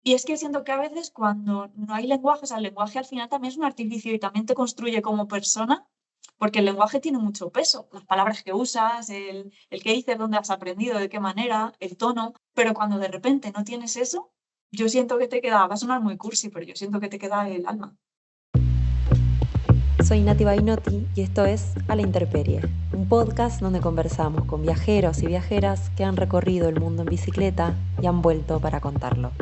Y es que siento que a veces cuando no hay lenguaje, o sea, el lenguaje al final también es un artificio y también te construye como persona, porque el lenguaje tiene mucho peso, las palabras que usas, el qué dices, dónde has aprendido, de qué manera, el tono, pero cuando de repente no tienes eso, yo siento que te queda, va a sonar muy cursi, pero yo siento que te queda el alma. Soy Nati Bainotti y esto es A la Intemperie, un podcast donde conversamos con viajeros y viajeras que han recorrido el mundo en bicicleta y han vuelto para contarlo.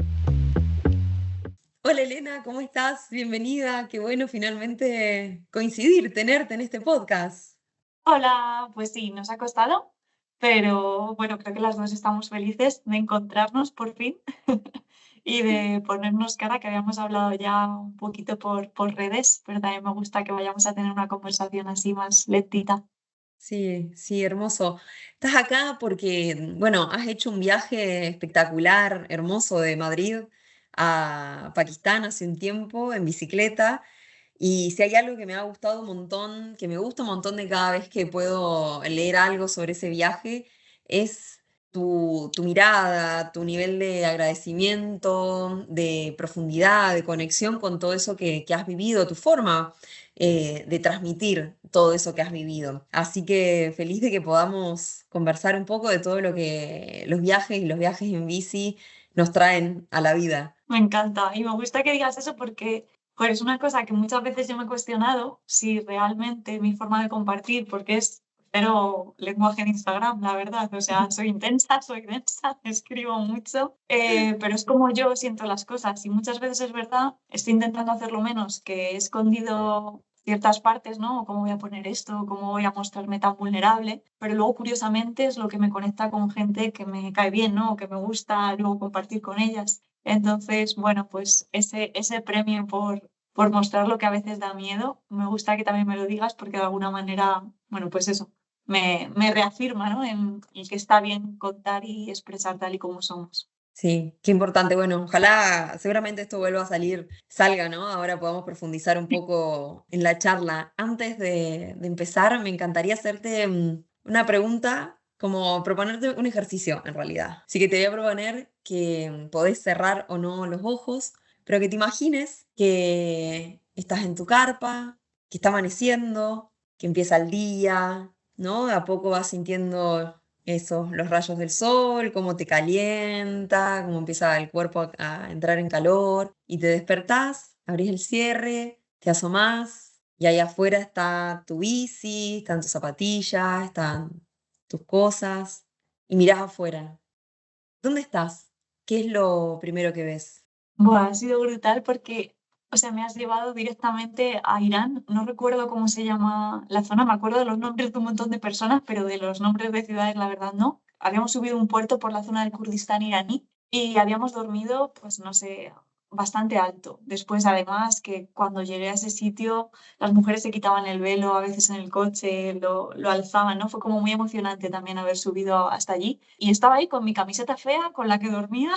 Hola Elena, ¿cómo estás? Bienvenida, qué bueno finalmente coincidir, tenerte en este podcast. Hola, pues sí, nos ha costado, pero bueno, creo que las dos estamos felices de encontrarnos por fin y de ponernos cara, que habíamos hablado ya un poquito por redes, pero también me gusta que vayamos a tener una conversación así más lentita. Sí, sí, hermoso. Estás acá porque, bueno, has hecho un viaje espectacular, hermoso de Madrid a Pakistán hace un tiempo en bicicleta. Y si hay algo que me ha gustado un montón, que me gusta un montón de cada vez que puedo leer algo sobre ese viaje, es tu mirada, tu nivel de agradecimiento, de profundidad, de conexión con todo eso que has vivido, tu forma de transmitir todo eso que has vivido. Así que feliz de que podamos conversar un poco de todo lo que los viajes y los viajes en bici nos traen a la vida. Me encanta y me gusta que digas eso porque pues, es una cosa que muchas veces yo me he cuestionado si realmente mi forma de compartir, porque es cero lenguaje en Instagram, la verdad, o sea, soy intensa, soy densa, escribo mucho, pero es como yo siento las cosas y muchas veces es verdad, estoy intentando hacerlo menos, que he escondido ciertas partes, ¿no? ¿Cómo voy a poner esto? ¿Cómo voy a mostrarme tan vulnerable? Pero luego, curiosamente, es lo que me conecta con gente que me cae bien, ¿no? Que me gusta luego compartir con ellas. Entonces, bueno, pues ese premio por mostrar lo que a veces da miedo, me gusta que también me lo digas porque de alguna manera, bueno, pues eso, me reafirma, ¿no? En que está bien contar y expresar tal y como somos. Sí, qué importante. Bueno, ojalá seguramente esto vuelva a salir, salga, ¿no? Ahora podamos profundizar un poco en la charla. Antes de empezar, me encantaría hacerte una pregunta, como proponerte un ejercicio en realidad. Así que te voy a proponer que podés cerrar o no los ojos, pero que te imagines que estás en tu carpa, que está amaneciendo, que empieza el día, ¿no? De a poco vas sintiendo eso, los rayos del sol, cómo te calienta, cómo empieza el cuerpo a entrar en calor y te despertás, abrís el cierre, te asomás y ahí afuera está tu bici, están tus zapatillas, están tus cosas y mirás afuera. ¿Dónde estás? ¿Qué es lo primero que ves? Buah, ha sido brutal porque, o sea, me has llevado directamente a Irán. No recuerdo cómo se llama la zona, me acuerdo de los nombres de un montón de personas, pero de los nombres de ciudades, la verdad, no. Habíamos subido un puerto por la zona del Kurdistán iraní y habíamos dormido, pues no sé, bastante alto. Después, además, que cuando llegué a ese sitio, las mujeres se quitaban el velo, a veces en el coche lo alzaban, ¿no? Fue como muy emocionante también haber subido hasta allí. Y estaba ahí con mi camiseta fea, con la que dormía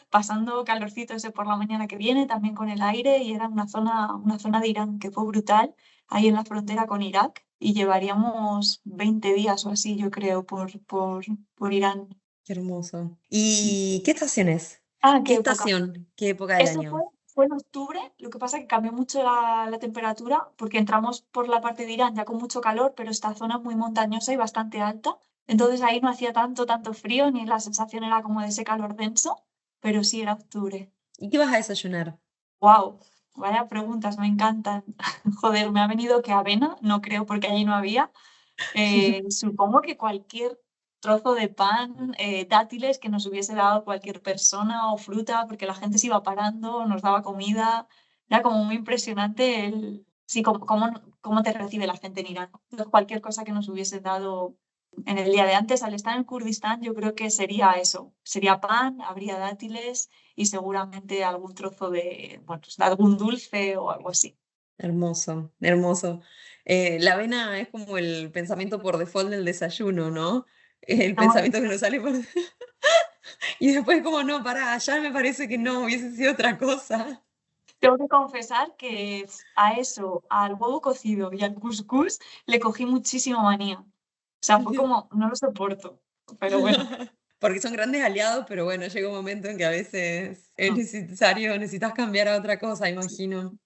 pasando calorcito ese por la mañana que viene, también con el aire, y era una zona de Irán que fue brutal, ahí en la frontera con Irak, y llevaríamos 20 días o así, yo creo, por Irán. Qué hermoso. ¿Y qué estación es? Ah, ¿Qué qué época. estación? ¿Qué época del Eso fue, año? fue en octubre, lo que pasa es que cambió mucho la temperatura, porque entramos por la parte de Irán ya con mucho calor, pero esta zona es muy montañosa y bastante alta, entonces ahí no hacía tanto frío, ni la sensación era como de ese calor denso, pero sí era octubre. ¿Y qué vas a desayunar? Wow, vaya preguntas, me encantan. Joder, me ha venido que avena, no creo porque allí no había. Supongo que cualquier trozo de pan, dátiles que nos hubiese dado cualquier persona o fruta, porque la gente se iba parando, nos daba comida. Era como muy impresionante sí, cómo te recibe la gente en Irán. Entonces, cualquier cosa que nos hubiese dado en el día de antes, al estar en Kurdistán, yo creo que sería eso. Sería pan, habría dátiles y seguramente algún trozo bueno, pues, de algún dulce o algo así. Hermoso, hermoso. La avena es como el pensamiento por default del desayuno, ¿no? El No, pensamiento que nos sale por... Y después como, no, pará, ya me parece que no, hubiese sido otra cosa. tengo que confesar que a eso, al huevo cocido y al cuscús, le cogí muchísima manía. O sea, fue como, no lo soporto, pero bueno. porque son grandes aliados, pero bueno, llega un momento en que a veces es Mm, necesario, necesitas cambiar a otra cosa, sí, imagino.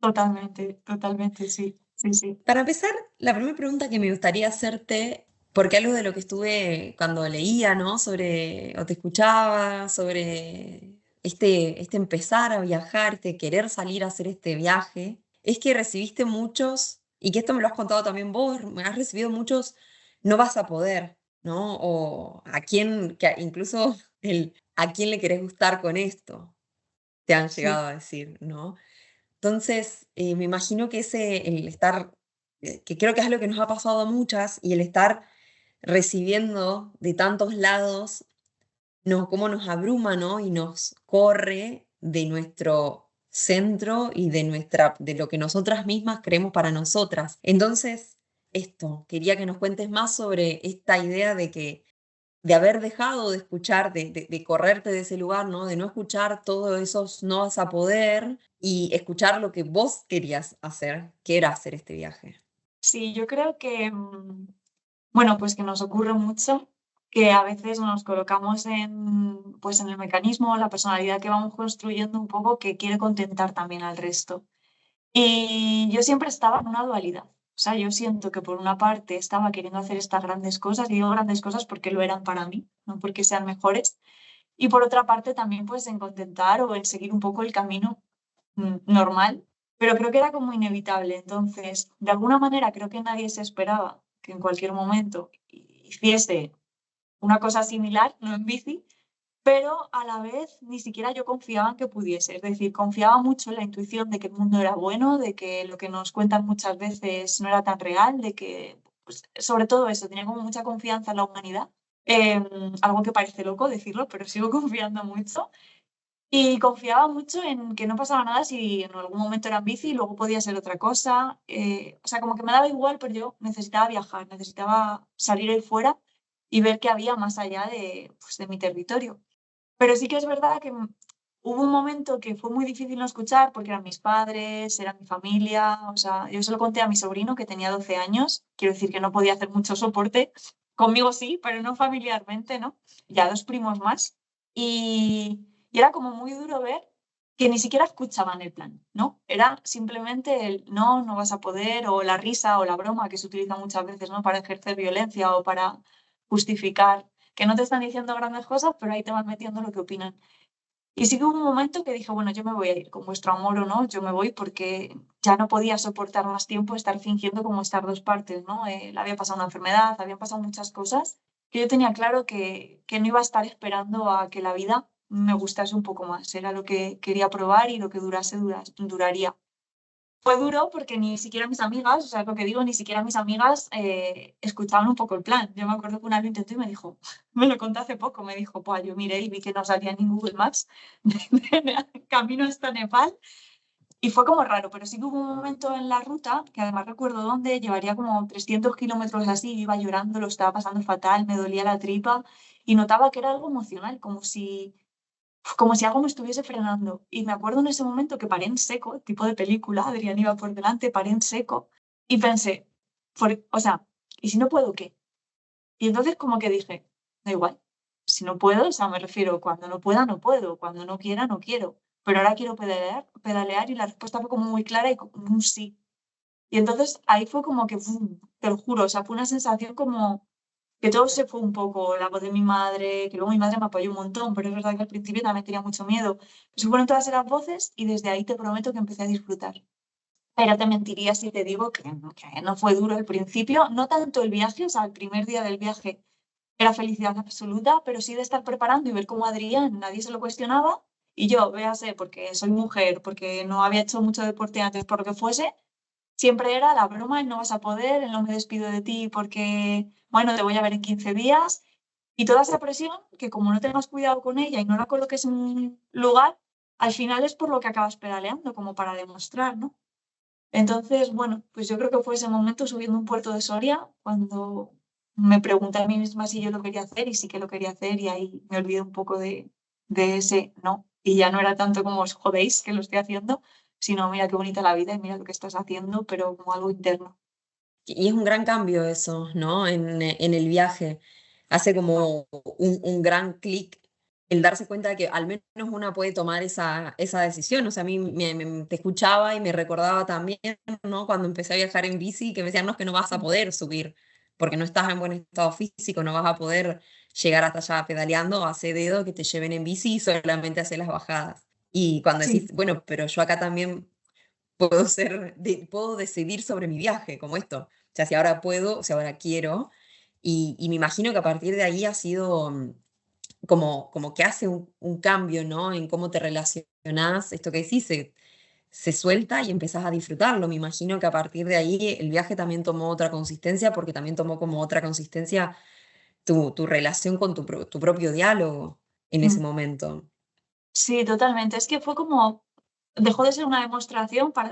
totalmente, totalmente, sí, sí, sí. Para empezar, la primera pregunta que me gustaría hacerte, porque algo de lo que estuve cuando leía, ¿no? Sobre, o te escuchaba, sobre este empezar a viajar, este querer salir a hacer este viaje, es que recibiste muchos, y que esto me lo has contado también vos, me has recibido muchos, no vas a poder, ¿no? O a quién, que incluso el a quién le querés gustar con esto, te han Sí, llegado a decir, ¿no? Entonces, me imagino que el estar, que creo que es algo que nos ha pasado a muchas, y el estar recibiendo de tantos lados, cómo nos abruma, ¿no? Y nos corre de nuestro centro y de lo que nosotras mismas creemos para nosotras. Entonces, esto, quería que nos cuentes más sobre esta idea de haber dejado de escuchar, de correrte de ese lugar, ¿no? De no escuchar todos esos no vas a poder y escuchar lo que vos querías hacer, que era hacer este viaje. sí, yo creo que, bueno, pues que nos ocurre mucho que a veces nos colocamos en, pues en el mecanismo, la personalidad que vamos construyendo un poco que quiere contentar también al resto. Y yo siempre estaba en una dualidad. O sea, yo siento que por una parte estaba queriendo hacer estas grandes cosas, y digo grandes cosas porque lo eran para mí, no porque sean mejores. Y por otra parte también pues en contentar o en seguir un poco el camino normal, pero creo que era como inevitable. Entonces, de alguna manera creo que nadie se esperaba que en cualquier momento hiciese una cosa similar, no en bici, pero a la vez ni siquiera yo confiaba en que pudiese. Es decir, confiaba mucho en la intuición de que el mundo era bueno, de que lo que nos cuentan muchas veces no era tan real, de que, pues, sobre todo eso, tenía como mucha confianza en la humanidad. Algo que parece loco decirlo, pero sigo confiando mucho. Y confiaba mucho en que no pasaba nada si en algún momento era en bici y luego podía ser otra cosa. O sea, como que me daba igual, pero yo necesitaba viajar, necesitaba salir ahí fuera y ver qué había más allá de, pues, de mi territorio. Pero sí que es verdad que hubo un momento que fue muy difícil no escuchar porque eran mis padres, era mi familia. O sea, yo se lo conté a mi sobrino que tenía 12 años. Quiero decir que no podía hacer mucho soporte. Conmigo sí, pero no familiarmente, ¿no? Y a dos primos más. Y era como muy duro ver que ni siquiera escuchaban el plan, ¿no? Era simplemente el no, no vas a poder, o la risa o la broma que se utiliza muchas veces, ¿no? Para ejercer violencia o para justificar que no te están diciendo grandes cosas, pero ahí te van metiendo lo que opinan. Y sí que hubo un momento que dije, bueno, yo me voy a ir, con vuestro amor o no, yo me voy porque ya no podía soportar más tiempo estar fingiendo como estas dos partes, ¿no? Le había pasado una enfermedad, habían pasado muchas cosas que yo tenía claro que no iba a estar esperando a que la vida me gustase un poco más. Era lo que quería probar y lo que durase, duraría. Fue duro porque ni siquiera mis amigas, o sea, lo que digo, ni siquiera mis amigas escuchaban un poco el plan. Yo me acuerdo que una vez lo intentó y me dijo, me lo conté hace poco, me dijo, pues yo miré y vi que no salía en Google Maps de camino hasta Nepal y fue como raro, pero sí que hubo un momento en la ruta, que además recuerdo dónde, llevaría como 300 kilómetros así, iba llorando, lo estaba pasando fatal, me dolía la tripa y notaba que era algo emocional, como si algo me estuviese frenando. Y me acuerdo en ese momento que paré en seco, tipo de película, Adrián iba por delante, paré en seco y pensé, o sea, ¿y si no puedo qué? Y entonces como que dije, da igual, si no puedo, o sea, me refiero, cuando no pueda, no puedo, cuando no quiera, no quiero. Pero ahora quiero pedalear y la respuesta fue como muy clara y como un sí. Y entonces ahí fue como que, ¡fum! Te lo juro, o sea, fue una sensación como que todo se fue un poco, la voz de mi madre, que luego mi madre me apoyó un montón, pero es verdad que al principio también tenía mucho miedo. Se fueron todas esas voces y desde ahí te prometo que empecé a disfrutar. Pero te mentiría si te digo que no fue duro al principio, no tanto el viaje, o sea, el primer día del viaje era felicidad absoluta, pero sí de estar preparando y ver cómo Adrián, nadie se lo cuestionaba, y yo, véase, porque soy mujer, porque no había hecho mucho deporte antes, por lo que fuese, siempre era la broma, el no vas a poder, el no me despido de ti porque, bueno, te voy a ver en 15 días. Y toda esa presión, que como no tengas cuidado con ella y no la coloques en un lugar, al final es por lo que acabas pedaleando, como para demostrar, ¿no? Entonces, bueno, pues yo creo que fue ese momento subiendo un puerto de Soria cuando me pregunté a mí misma si yo lo quería hacer y sí que lo quería hacer y ahí me olvidé un poco de ese no. Y ya no era tanto como os jodéis que lo estoy haciendo, sino mira qué bonita la vida y mira lo que estás haciendo, pero como algo interno. Y es un gran cambio eso, ¿no? En el viaje. hace como un gran clic el darse cuenta de que al menos una puede tomar esa decisión. O sea, a mí te escuchaba y me recordaba también, ¿no? Cuando empecé a viajar en bici, que me decían, no, es que no vas a poder subir, porque no estás en buen estado físico, no vas a poder llegar hasta allá pedaleando, hace dedo que te lleven en bici y solamente hacer las bajadas. Y cuando Sí, decís, bueno, pero yo acá también puedo decidir sobre mi viaje, como esto. O sea, si ahora puedo, si ahora quiero. Y me imagino que a partir de ahí ha sido como que hace un cambio, ¿no? En cómo te relacionás, esto que decís, se suelta y empezás a disfrutarlo. Me imagino que a partir de ahí el viaje también tomó otra consistencia, porque también tomó como otra consistencia tu relación con tu propio diálogo en ese mm, momento. sí, totalmente. Es que fue como, dejó de ser una demostración para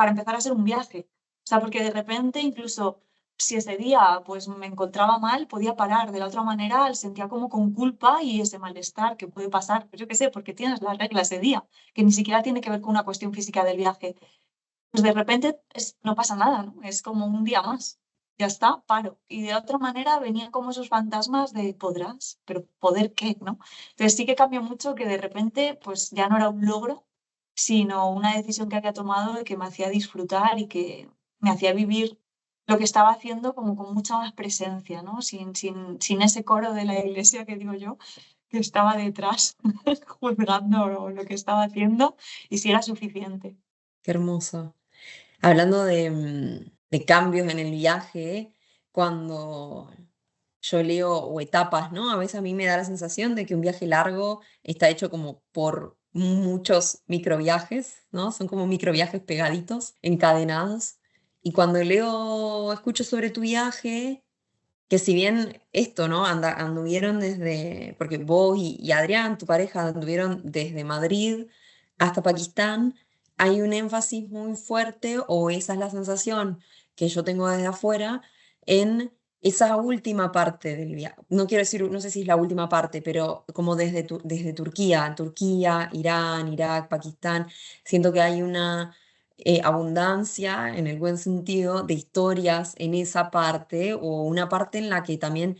empezar a ser un viaje. O sea, porque de repente incluso si ese día pues me encontraba mal, podía parar. De la otra manera, sentía como con culpa y ese malestar que puede pasar. Pues yo qué sé, porque tienes la regla ese día, que ni siquiera tiene que ver con una cuestión física del viaje. Pues de repente no pasa nada, ¿no? Es como un día más. Ya está, paro. Y de otra manera venían como esos fantasmas de podrás, pero ¿poder qué, no? Entonces sí que cambió mucho que de repente pues ya no era un logro, sino una decisión que había tomado y que me hacía disfrutar y que me hacía vivir lo que estaba haciendo como con mucha más presencia, ¿no? Sin ese coro de la iglesia que digo yo, que estaba detrás juzgando lo que estaba haciendo y si era suficiente. Qué hermoso. Hablando de cambios en el viaje, cuando yo leo, o etapas, ¿no? A veces a mí me da la sensación de que un viaje largo está hecho como por muchos microviajes, ¿no? Son como microviajes pegaditos, encadenados. Y cuando leo, escucho sobre tu viaje, que si bien esto, ¿no? Anduvieron desde, porque vos y Adrián, tu pareja, anduvieron desde Madrid hasta Pakistán, hay un énfasis muy fuerte, o esa es la sensación que yo tengo desde afuera, en esa última parte del viaje. No quiero decir, no sé si es la última parte, pero como desde Turquía, Irán, Irak, Pakistán, siento que hay una abundancia, en el buen sentido, de historias en esa parte, o una parte en la que también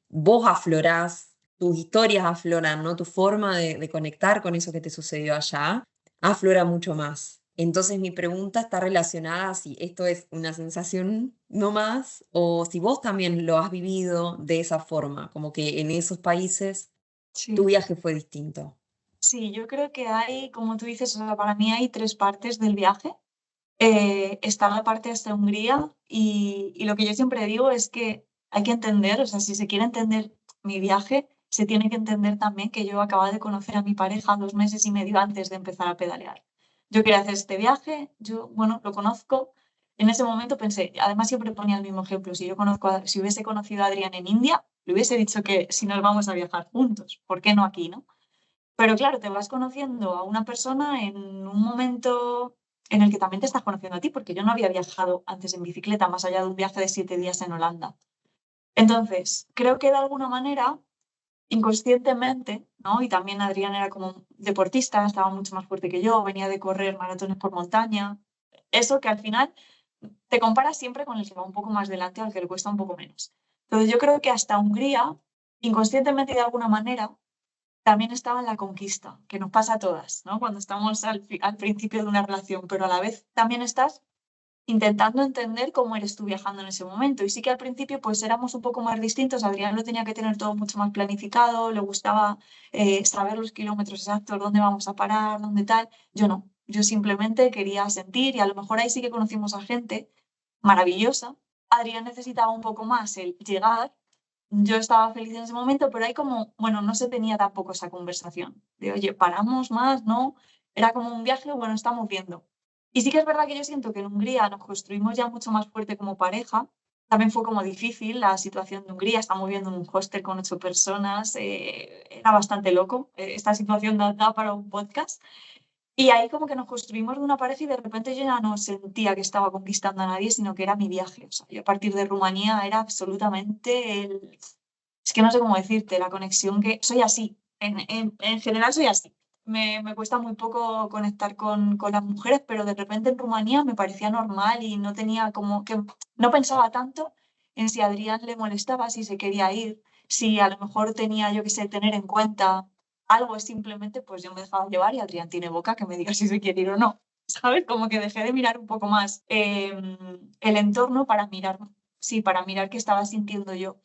vos aflorás, tus historias afloran, ¿no? Tu forma de conectar con eso que te sucedió allá aflora mucho más. Entonces mi pregunta está relacionada a si esto es una sensación no más, o si vos también lo has vivido de esa forma, como que en esos países tu Sí. viaje fue distinto. Sí, yo creo que hay, como tú dices, o sea, para mí hay tres partes del viaje. Está la parte hasta Hungría y lo que yo siempre digo es que hay que entender, o sea, si se quiere entender mi viaje, se tiene que entender también que yo acababa de conocer a mi pareja 2 meses y medio antes de empezar a pedalear. Yo quería hacer este viaje, yo, bueno, lo conozco. En ese momento pensé, además siempre ponía el mismo ejemplo, si hubiese conocido a Adrián en India, le hubiese dicho que si nos vamos a viajar juntos, ¿por qué no aquí, no? Pero claro, te vas conociendo a una persona en un momento en el que también te estás conociendo a ti, porque yo no había viajado antes en bicicleta, más allá de un viaje de 7 días en Holanda. Entonces, creo que de alguna manera, inconscientemente, ¿no? Y también Adrián era como deportista, estaba mucho más fuerte que yo, venía de correr maratones por montaña. Eso que al final te comparas siempre con el que va un poco más delante, al que le cuesta un poco menos. Entonces, yo creo que hasta Hungría, inconscientemente y de alguna manera, también estaba en la conquista, que nos pasa a todas, ¿no? Cuando estamos al principio de una relación, pero a la vez también estás intentando entender cómo eres tú viajando en ese momento. Y sí que al principio pues éramos un poco más distintos, Adrián lo tenía que tener todo mucho más planificado, le gustaba saber los kilómetros exactos, dónde vamos a parar, dónde tal. Yo no, yo simplemente quería sentir y a lo mejor ahí sí que conocimos a gente maravillosa. Adrián necesitaba un poco más el llegar. Yo estaba feliz en ese momento, pero hay como, bueno, no se tenía tampoco esa conversación de, oye, paramos más, ¿no? Era como un viaje, bueno, estamos viendo. Y sí que es verdad que yo siento que en Hungría nos construimos ya mucho más fuerte como pareja. También fue como difícil la situación de Hungría. Estamos viviendo en un hostel con 8 personas. Era bastante loco. Esta situación da para un podcast. Y ahí como que nos construimos de una pareja y de repente yo ya no sentía que estaba conquistando a nadie, sino que era mi viaje. O sea, yo a partir de Rumanía era absolutamente el... Es que no sé cómo decirte, la conexión que... Soy así. En general soy así. Me cuesta muy poco conectar con las mujeres, pero de repente en Rumanía me parecía normal y no tenía como que... No pensaba tanto en si a Adrián le molestaba, si se quería ir, si a lo mejor tenía, yo qué sé, tener en cuenta algo, es simplemente, pues yo me dejaba llevar y Adrián tiene boca que me diga si se quiere ir o no. ¿Sabes? Como que dejé de mirar un poco más el entorno para mirar, sí, para mirar qué estaba sintiendo yo.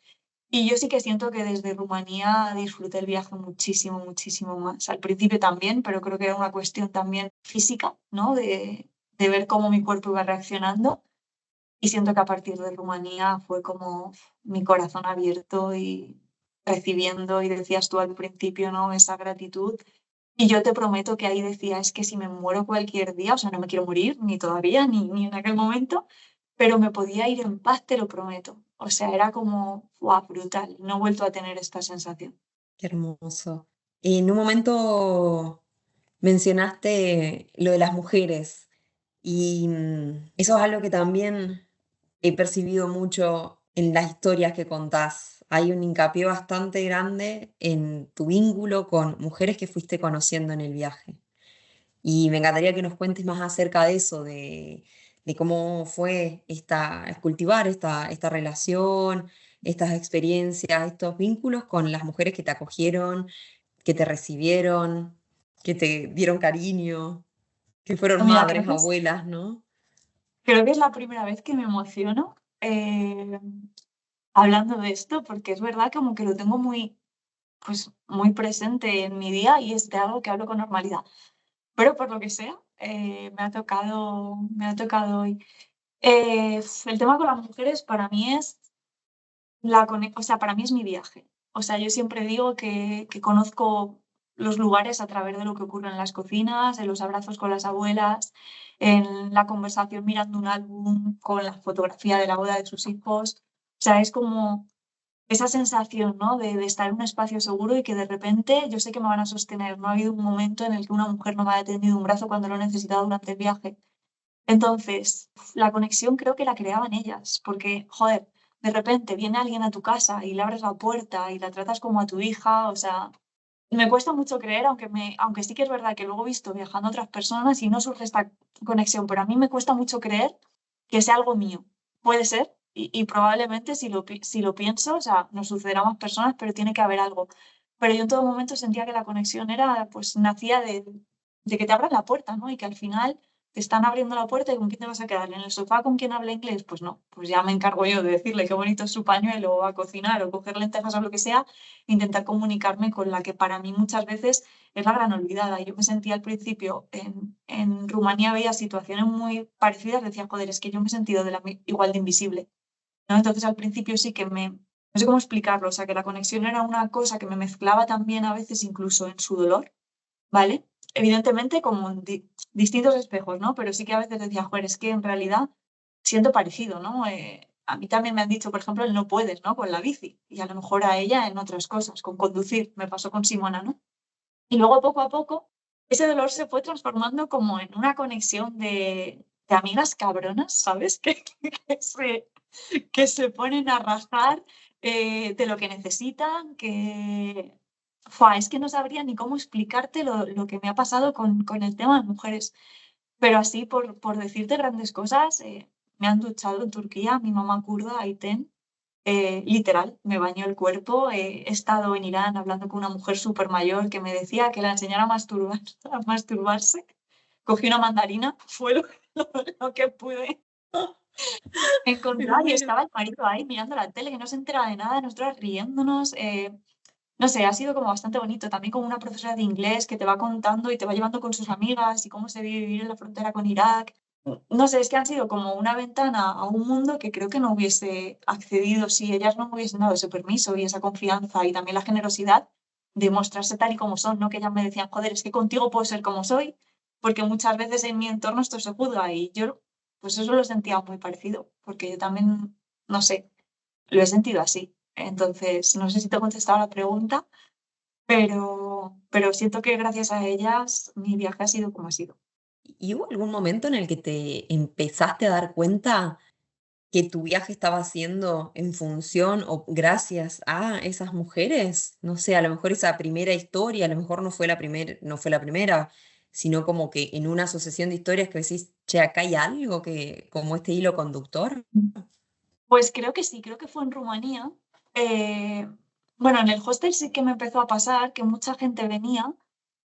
Y yo sí que siento que desde Rumanía disfruté el viaje muchísimo, muchísimo más. Al principio también, pero creo que era una cuestión también física, ¿no? De ver cómo mi cuerpo iba reaccionando. Y siento que a partir de Rumanía fue como mi corazón abierto y recibiendo, y decías tú al principio, ¿no? Esa gratitud. Y yo te prometo que ahí decía, es que si me muero cualquier día, o sea, no me quiero morir, ni todavía, ni en aquel momento, pero me podía ir en paz, te lo prometo. O sea, era como, wow, brutal. No he vuelto a tener esta sensación. Qué hermoso. En un momento mencionaste lo de las mujeres y eso es algo que también he percibido mucho en las historias que contás. Hay un hincapié bastante grande en tu vínculo con mujeres que fuiste conociendo en el viaje. Y me encantaría que nos cuentes más acerca de eso, de cómo fue cultivar esta relación, estas experiencias, estos vínculos con las mujeres que te acogieron, que te recibieron, que te dieron cariño, que fueron Mira, madres, abuelas, ¿no? creo que es la primera vez que me emociono hablando de esto, porque es verdad como que lo tengo muy, pues, muy presente en mi día y es de algo que hablo con normalidad. Pero por lo que sea, me ha tocado hoy. El tema con las mujeres para mí es o sea, para mí es mi viaje. O sea, yo siempre digo que conozco los lugares a través de lo que ocurre en las cocinas, en los abrazos con las abuelas, en la conversación mirando un álbum con la fotografía de la boda de sus hijos. O sea, es como esa sensación, ¿no? De estar en un espacio seguro y que de repente yo sé que me van a sostener. No ha habido un momento en el que una mujer no me haya tendido un brazo cuando lo he necesitado durante el viaje. Entonces, la conexión creo que la creaban ellas, porque, joder, de repente viene alguien a tu casa y le abres la puerta y la tratas como a tu hija, o sea, me cuesta mucho creer, aunque sí que es verdad que luego he visto viajando a otras personas y no surge esta conexión, pero a mí me cuesta mucho creer que sea algo mío. Puede ser, y probablemente si lo pienso, o sea, nos sucederá a más personas, pero tiene que haber algo. Pero yo en todo momento sentía que la conexión era, pues nacía de que te abran la puerta, ¿no? Y que al final te están abriendo la puerta y ¿con quién te vas a quedar? ¿En el sofá con quien habla inglés? Pues no, pues ya me encargo yo de decirle qué bonito es su pañuelo o a cocinar o coger lentejas o lo que sea, intentar comunicarme con la que para mí muchas veces es la gran olvidada. Yo me sentía al principio en Rumanía, veía situaciones muy parecidas, decía, joder, es que yo me he sentido igual de invisible, ¿no? Entonces al principio sí que no sé cómo explicarlo, o sea, que la conexión era una cosa que me mezclaba también a veces incluso en su dolor, ¿vale? Evidentemente como en distintos espejos, ¿no? Pero sí que a veces decía, joder, es que en realidad siento parecido, ¿no? A mí también me han dicho, por ejemplo, el no puedes, ¿no? Con la bici. Y a lo mejor a ella en otras cosas, con conducir. Me pasó con Simona, ¿no? Y luego poco a poco ese dolor se fue transformando como en una conexión de amigas cabronas, ¿sabes? Que se, que se ponen a rajar de lo que necesitan, que... Fua, es que no sabría ni cómo explicarte lo que me ha pasado con el tema de mujeres. Pero así, por decirte grandes cosas, me han duchado en Turquía, mi mamá kurda, Ayten, literal, me bañó el cuerpo. He estado en Irán hablando con una mujer súper mayor que me decía que la enseñara a a masturbarse. Cogí una mandarina, fue lo que pude Me encontrar y muero. estaba el marido ahí mirando la tele que no se entera de nada, nosotros riéndonos. No sé, ha sido como bastante bonito. También como una profesora de inglés que te va contando y te va llevando con sus amigas y cómo se vive vivir en la frontera con Irak. No sé, es que han sido como una ventana a un mundo que creo que no hubiese accedido si ellas no me hubiesen dado ese permiso y esa confianza y también la generosidad de mostrarse tal y como son, ¿no? Que ellas me decían, joder, es que contigo puedo ser como soy, porque muchas veces en mi entorno esto se juzga y yo, pues eso lo sentía muy parecido, porque yo también, no sé, lo he sentido así. Entonces, no sé si te he contestado la pregunta, pero siento que gracias a ellas mi viaje ha sido como ha sido. ¿Y hubo algún momento en el que te empezaste a dar cuenta que tu viaje estaba haciendo en función o gracias a esas mujeres? No sé, a lo mejor esa primera historia, a lo mejor no fue la primera, sino como que en una asociación de historias que decís, che, acá hay algo que, como este hilo conductor. Pues creo que sí, creo que fue en Rumanía. Eh, bueno, en el hostel sí que me empezó a pasar que mucha gente venía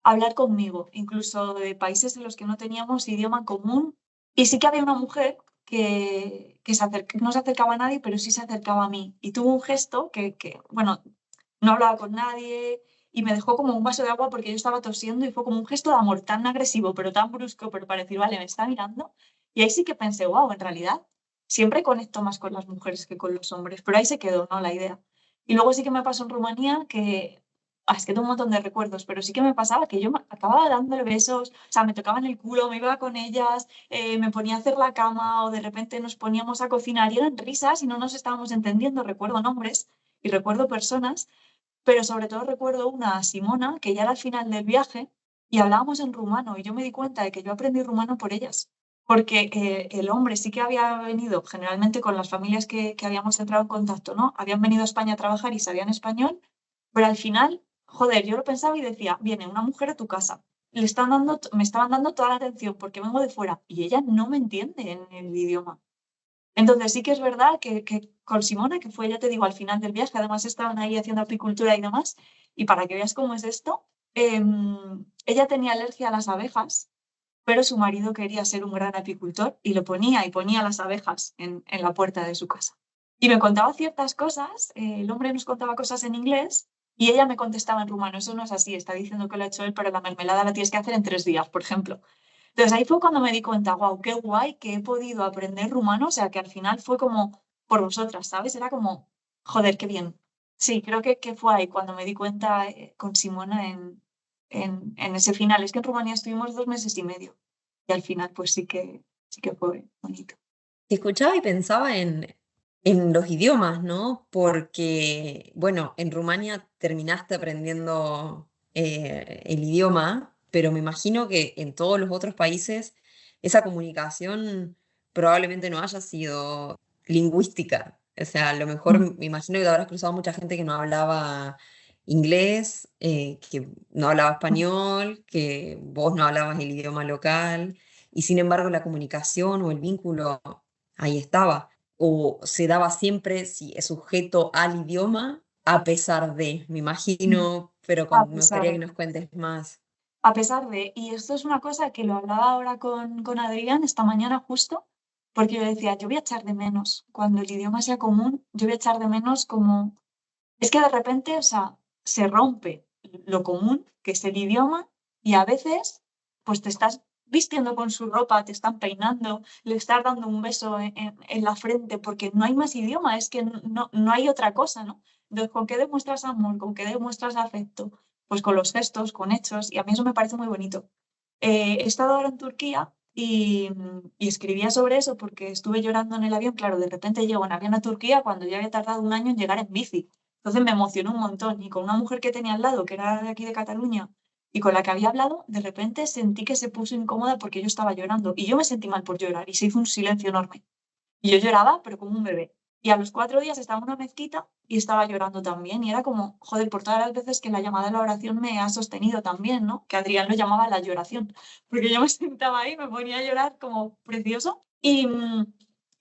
a hablar conmigo, incluso de países en los que no teníamos idioma en común. Y sí que había una mujer que no se acercaba a nadie, pero sí se acercaba a mí. Y tuvo un gesto bueno, no hablaba con nadie y me dejó como un vaso de agua porque yo estaba tosiendo y fue como un gesto de amor tan agresivo, pero tan brusco, pero para decir, vale, me está mirando. Y ahí sí que pensé, wow, en realidad siempre conecto más con las mujeres que con los hombres, pero ahí se quedó, ¿no? La idea. Y luego sí que me pasó en Rumanía que, es que tengo un montón de recuerdos, pero sí que me pasaba que yo acababa dándole besos, o sea, me tocaban el culo, me iba con ellas, me ponía a hacer la cama o de repente nos poníamos a cocinar y eran risas y no nos estábamos entendiendo. Recuerdo nombres y recuerdo personas, pero sobre todo recuerdo una a Simona que ya era al final del viaje y hablábamos en rumano y yo me di cuenta de que yo aprendí rumano por ellas, porque el hombre sí que había venido generalmente con las familias que habíamos entrado en contacto, ¿no? Habían venido a España a trabajar y sabían español, pero al final, joder, yo lo pensaba y decía, viene una mujer a tu casa, me estaban dando toda la atención porque vengo de fuera y ella no me entiende en el idioma. Entonces sí que es verdad que con Simona, que fue, ya te digo, al final del viaje, además estaban ahí haciendo apicultura y demás, y para que veas cómo es esto, ella tenía alergia a las abejas, pero su marido quería ser un gran apicultor y lo ponía y ponía las abejas en la puerta de su casa. Y me contaba ciertas cosas, el hombre nos contaba cosas en inglés y ella me contestaba en rumano, eso no es así, está diciendo que lo ha hecho él, pero la mermelada la tienes que hacer en 3 días, por ejemplo. Entonces ahí fue cuando me di cuenta, wow, qué guay que he podido aprender rumano, o sea que al final fue como por vosotras, ¿sabes? Era como, joder, qué bien. Sí, creo que fue ahí cuando me di cuenta con Simona en ese final. Es que en Rumanía estuvimos 2 meses y medio y al final pues sí que fue bonito. Te escuchaba y pensaba en los idiomas, ¿no? Porque, bueno, en Rumania terminaste aprendiendo el idioma, pero me imagino que en todos los otros países esa comunicación probablemente no haya sido lingüística. O sea, a lo mejor Mm. me imagino que te habrás cruzado mucha gente que no hablaba inglés, que no hablaba español, que vos no hablabas el idioma local, y sin embargo la comunicación o el vínculo ahí estaba. O se daba siempre si es sujeto al idioma, a pesar de, me Mm. imagino, pero A me pesar gustaría de, que nos cuentes más. a pesar de, y esto es una cosa que lo hablaba ahora con Adrián esta mañana justo, porque yo decía, yo voy a echar de menos, cuando el idioma sea común, yo voy a echar de menos como es que de repente, o sea, se rompe lo común, que es el idioma, y a veces, pues te estás vistiendo con su ropa, te están peinando, le estás dando un beso en la frente, porque no hay más idioma, es que no hay otra cosa, ¿no? Entonces, ¿con qué demuestras amor? ¿Con qué demuestras afecto? Pues con los gestos, con hechos, y a mí eso me parece muy bonito. He estado ahora en Turquía y escribía sobre eso porque estuve llorando en el avión. Claro, de repente llego en avión a Turquía cuando ya había tardado un año en llegar en bici. Entonces me emocionó un montón y con una mujer que tenía al lado, que era de aquí de Cataluña, y con la que había hablado, de repente sentí que se puso incómoda porque yo estaba llorando y yo me sentí mal por llorar y se hizo un silencio enorme. Y yo lloraba, pero como un bebé. Y a los 4 días estaba en una mezquita y estaba llorando también. Y era como, joder, por todas las veces que la llamada de la oración me ha sostenido también, ¿no? Que Adrián lo llamaba la lloración. Porque yo me sentaba ahí, me ponía a llorar como precioso. Y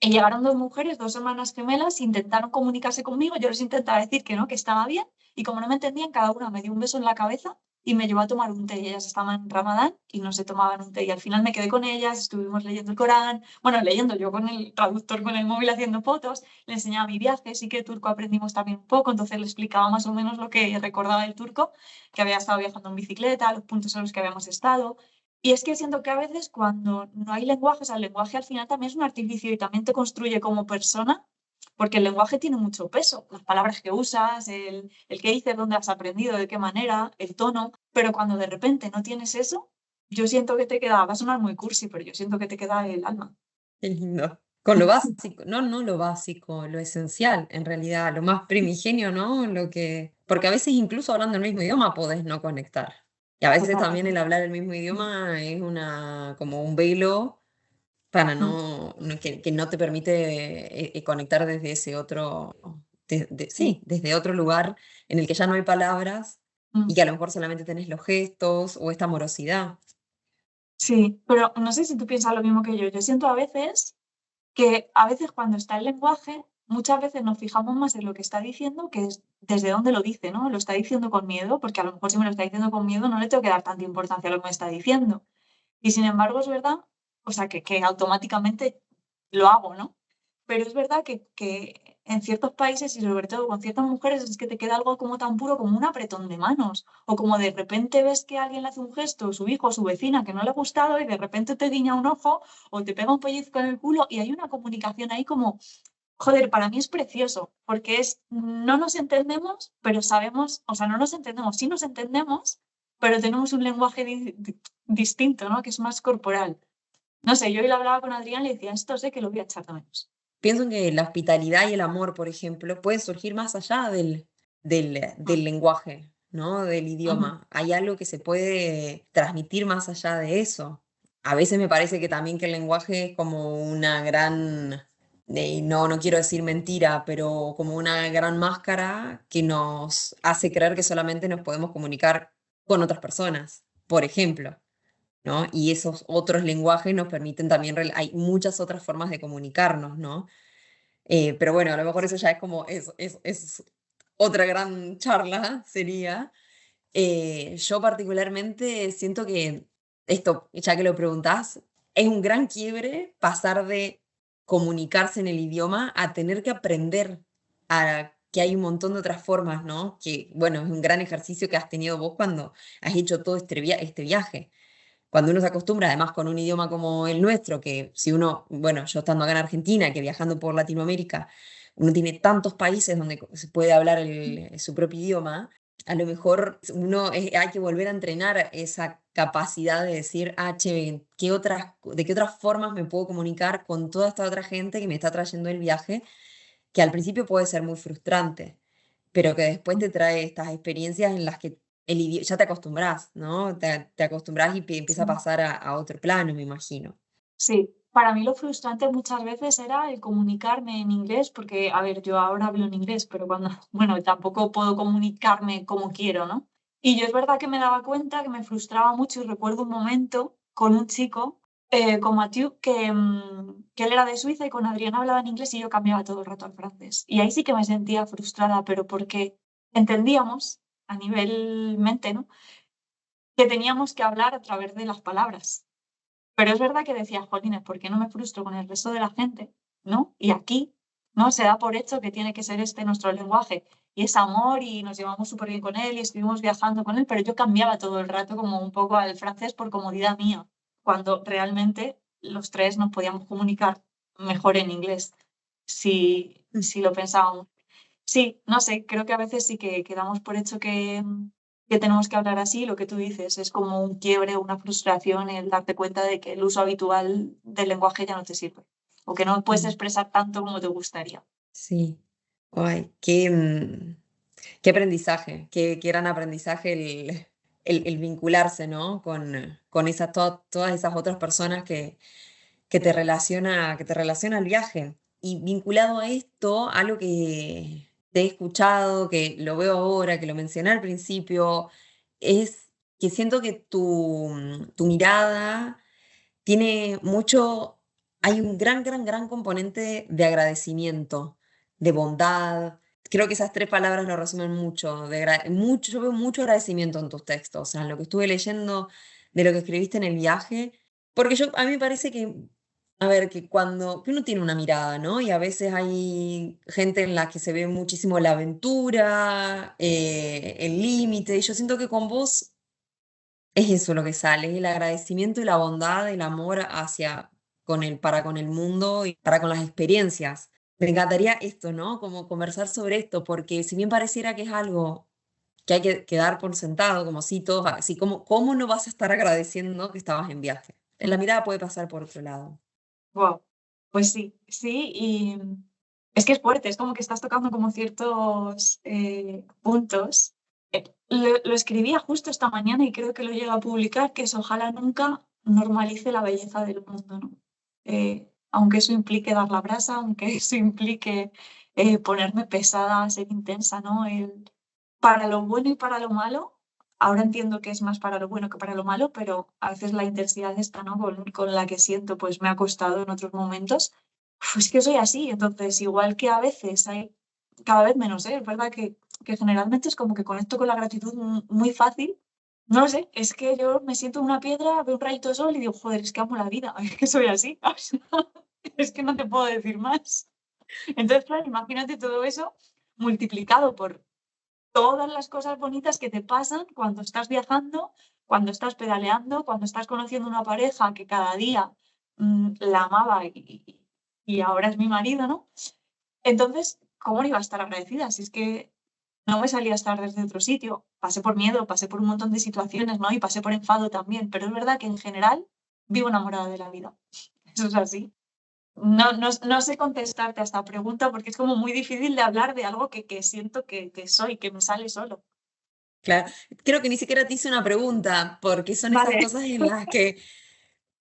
llegaron 2 mujeres, 2 hermanas gemelas, intentaron comunicarse conmigo. Yo les intentaba decir que no, que estaba bien. Y como no me entendían, cada una me dio un beso en la cabeza y me llevó a tomar un té. Y ellas estaban en Ramadán y no se tomaban un té. Y al final me quedé con ellas, estuvimos leyendo el Corán, bueno, leyendo yo con el traductor con el móvil haciendo fotos, le enseñaba mi viaje, sí que turco aprendimos también un poco, entonces le explicaba más o menos lo que recordaba del turco, que había estado viajando en bicicleta, los puntos en los que habíamos estado. Y es que siento que a veces cuando no hay lenguaje, o sea, el lenguaje al final también es un artificio y también te construye como persona, porque el lenguaje tiene mucho peso, las palabras que usas, el qué dices, dónde has aprendido, de qué manera, el tono, pero cuando de repente no tienes eso, yo siento que te queda, va a sonar muy cursi, pero yo siento que te queda el alma. Qué lindo. Con lo básico, no, no lo básico, lo esencial, en realidad, lo más primigenio, ¿no? Lo que, porque a veces incluso hablando el mismo idioma podés no conectar. Y a veces también el Totalmente. hablar el mismo idioma es como un velo para Mm, que no te permite conectar desde ese otro, sí, sí, desde otro lugar en el que ya no hay palabras y mm, que a lo mejor solamente tenés los gestos o esta amorosidad. sí, pero no sé si tú piensas lo mismo que yo. Yo siento a veces que a veces cuando está el lenguaje muchas veces nos fijamos más en lo que está diciendo que es desde dónde lo dice, ¿no? Lo está diciendo con miedo, porque a lo mejor si me lo está diciendo con miedo no le tengo que dar tanta importancia a lo que me está diciendo. Y sin embargo es verdad, o sea, que automáticamente lo hago, ¿no? Pero es verdad que en ciertos países y sobre todo con ciertas mujeres es que te queda algo como tan puro como un apretón de manos. O como de repente ves que alguien le hace un gesto, su hijo o su vecina, que no le ha gustado y de repente te guiña un ojo o te pega un pellizco en el culo y hay una comunicación ahí como, joder, para mí es precioso, porque no nos entendemos, pero sabemos, o sea, no nos entendemos, sí nos entendemos, pero tenemos un lenguaje distinto, ¿no? Que es más corporal. No sé, yo hoy lo hablaba con Adrián y le decía, esto sé que lo voy a echar de menos. Pienso que la hospitalidad y el amor, por ejemplo, pueden surgir más allá del Mm, lenguaje, ¿no? Del ujú. idioma. Hay algo que se puede transmitir más allá de eso. A veces me parece que también que el lenguaje es como una gran, no quiero decir mentira, pero como una gran máscara que nos hace creer que solamente nos podemos comunicar con otras personas, por ejemplo. ¿No? Y esos otros lenguajes nos permiten también, hay muchas otras formas de comunicarnos, ¿no? Pero bueno, a lo mejor eso ya es como, es otra gran charla, sería. Yo particularmente siento que esto, ya que lo preguntás, es un gran quiebre pasar de comunicarse en el idioma a tener que aprender a que hay un montón de otras formas, ¿no? Que, bueno, es un gran ejercicio que has tenido vos cuando has hecho todo este viaje. Cuando uno se acostumbra, además con un idioma como el nuestro, que si uno, bueno, yo estando acá en Argentina, que viajando por Latinoamérica, uno tiene tantos países donde se puede hablar su propio idioma, a lo mejor hay que volver a entrenar esa capacidad de decir, ah, che, ¿de qué otras formas me puedo comunicar con toda esta otra gente que me está trayendo el viaje? Que al principio puede ser muy frustrante, pero que después te trae estas experiencias en las que ya te acostumbras, ¿no? Te acostumbras y empieza a Sí. pasar a otro plano, me imagino. Sí, para mí lo frustrante muchas veces era el comunicarme en inglés, porque, a ver, yo ahora hablo en inglés, pero cuando, bueno, tampoco puedo comunicarme como quiero, ¿no? Y yo es verdad que me daba cuenta que me frustraba mucho y recuerdo un momento con un chico, con Mathieu, que él era de Suiza y con Adrián hablaba en inglés y yo cambiaba todo el rato al francés. Y ahí sí que me sentía frustrada, pero porque entendíamos a nivel mente, ¿no? Que teníamos que hablar a través de las palabras. Pero es verdad que decía, jolines, ¿por qué no me frustro con el resto de la gente? ¿No? Y aquí, ¿no? Se da por hecho que tiene que ser este nuestro lenguaje. Y es amor y nos llevamos súper bien con él y estuvimos viajando con él, pero yo cambiaba todo el rato como un poco al francés por comodidad mía, cuando realmente los tres nos podíamos comunicar mejor en inglés, Mm. si lo pensábamos. Sí, no sé, creo que a veces sí que quedamos por hecho que tenemos que hablar así, lo que tú dices, es como un quiebre, una frustración el darte cuenta de que el uso habitual del lenguaje ya no te sirve o que no puedes Mm. expresar tanto como te gustaría. Sí. Ay, qué aprendizaje, qué gran aprendizaje el vincularse, ¿no? Con todas esas otras personas que te relaciona al viaje. Y vinculado a esto, algo que te he escuchado, que lo veo ahora, que lo mencioné al principio, es que siento que tu mirada tiene mucho, hay un gran, gran, gran componente de agradecimiento, de bondad. Creo que esas tres palabras lo resumen mucho, mucho. Yo veo mucho agradecimiento en tus textos, o sea, en lo que estuve leyendo de lo que escribiste en el viaje, porque a mí me parece que, a ver, que uno tiene una mirada, ¿no? Y a veces hay gente en la que se ve muchísimo la aventura, el límite, y yo siento que con vos es eso lo que sale, es el agradecimiento y la bondad, el amor para con el mundo y para con las experiencias. Me encantaría esto, ¿no? Como conversar sobre esto, porque si bien pareciera que es algo que hay que dar por sentado, como si todos, así como, ¿cómo no vas a estar agradeciendo que estabas en viaje? La mirada puede pasar por otro lado. Wow. Pues sí, sí, y es que es fuerte, es como que estás tocando como ciertos puntos. Lo escribía justo esta mañana y creo que lo llega a publicar, que es ojalá nunca normalice la belleza del mundo, ¿no? Aunque eso implique dar la brasa, aunque eso implique ponerme pesada, ser intensa, ¿no? Para lo bueno y para lo malo, ahora entiendo que es más para lo bueno que para lo malo, pero a veces la intensidad esta, ¿no? Con la que siento, pues me ha costado en otros momentos. pues que soy así. Entonces, igual que a veces hay, cada vez menos, ¿eh? Es verdad que generalmente es como que conecto con la gratitud muy fácil. No lo sé, es que yo me siento en una piedra, veo un rayito de sol y digo, joder, es que amo la vida, es que soy así. O sea, es que no te puedo decir más. Entonces, claro, imagínate todo eso multiplicado por todas las cosas bonitas que te pasan cuando estás viajando, cuando estás pedaleando, cuando estás conociendo una pareja que cada día la amaba y ahora es mi marido, ¿no? Entonces, ¿cómo no iba a estar agradecida? Si es que no me salía a estar desde otro sitio. Pasé por miedo, pasé por un montón de situaciones, ¿no? Y pasé por enfado también, pero es verdad que en general vivo enamorada de la vida. Eso es así. No sé contestarte a esta pregunta porque es como muy difícil de hablar de algo que siento que soy, que me sale solo. Claro, creo que ni siquiera te hice una pregunta, porque son esas Vale. cosas en las que,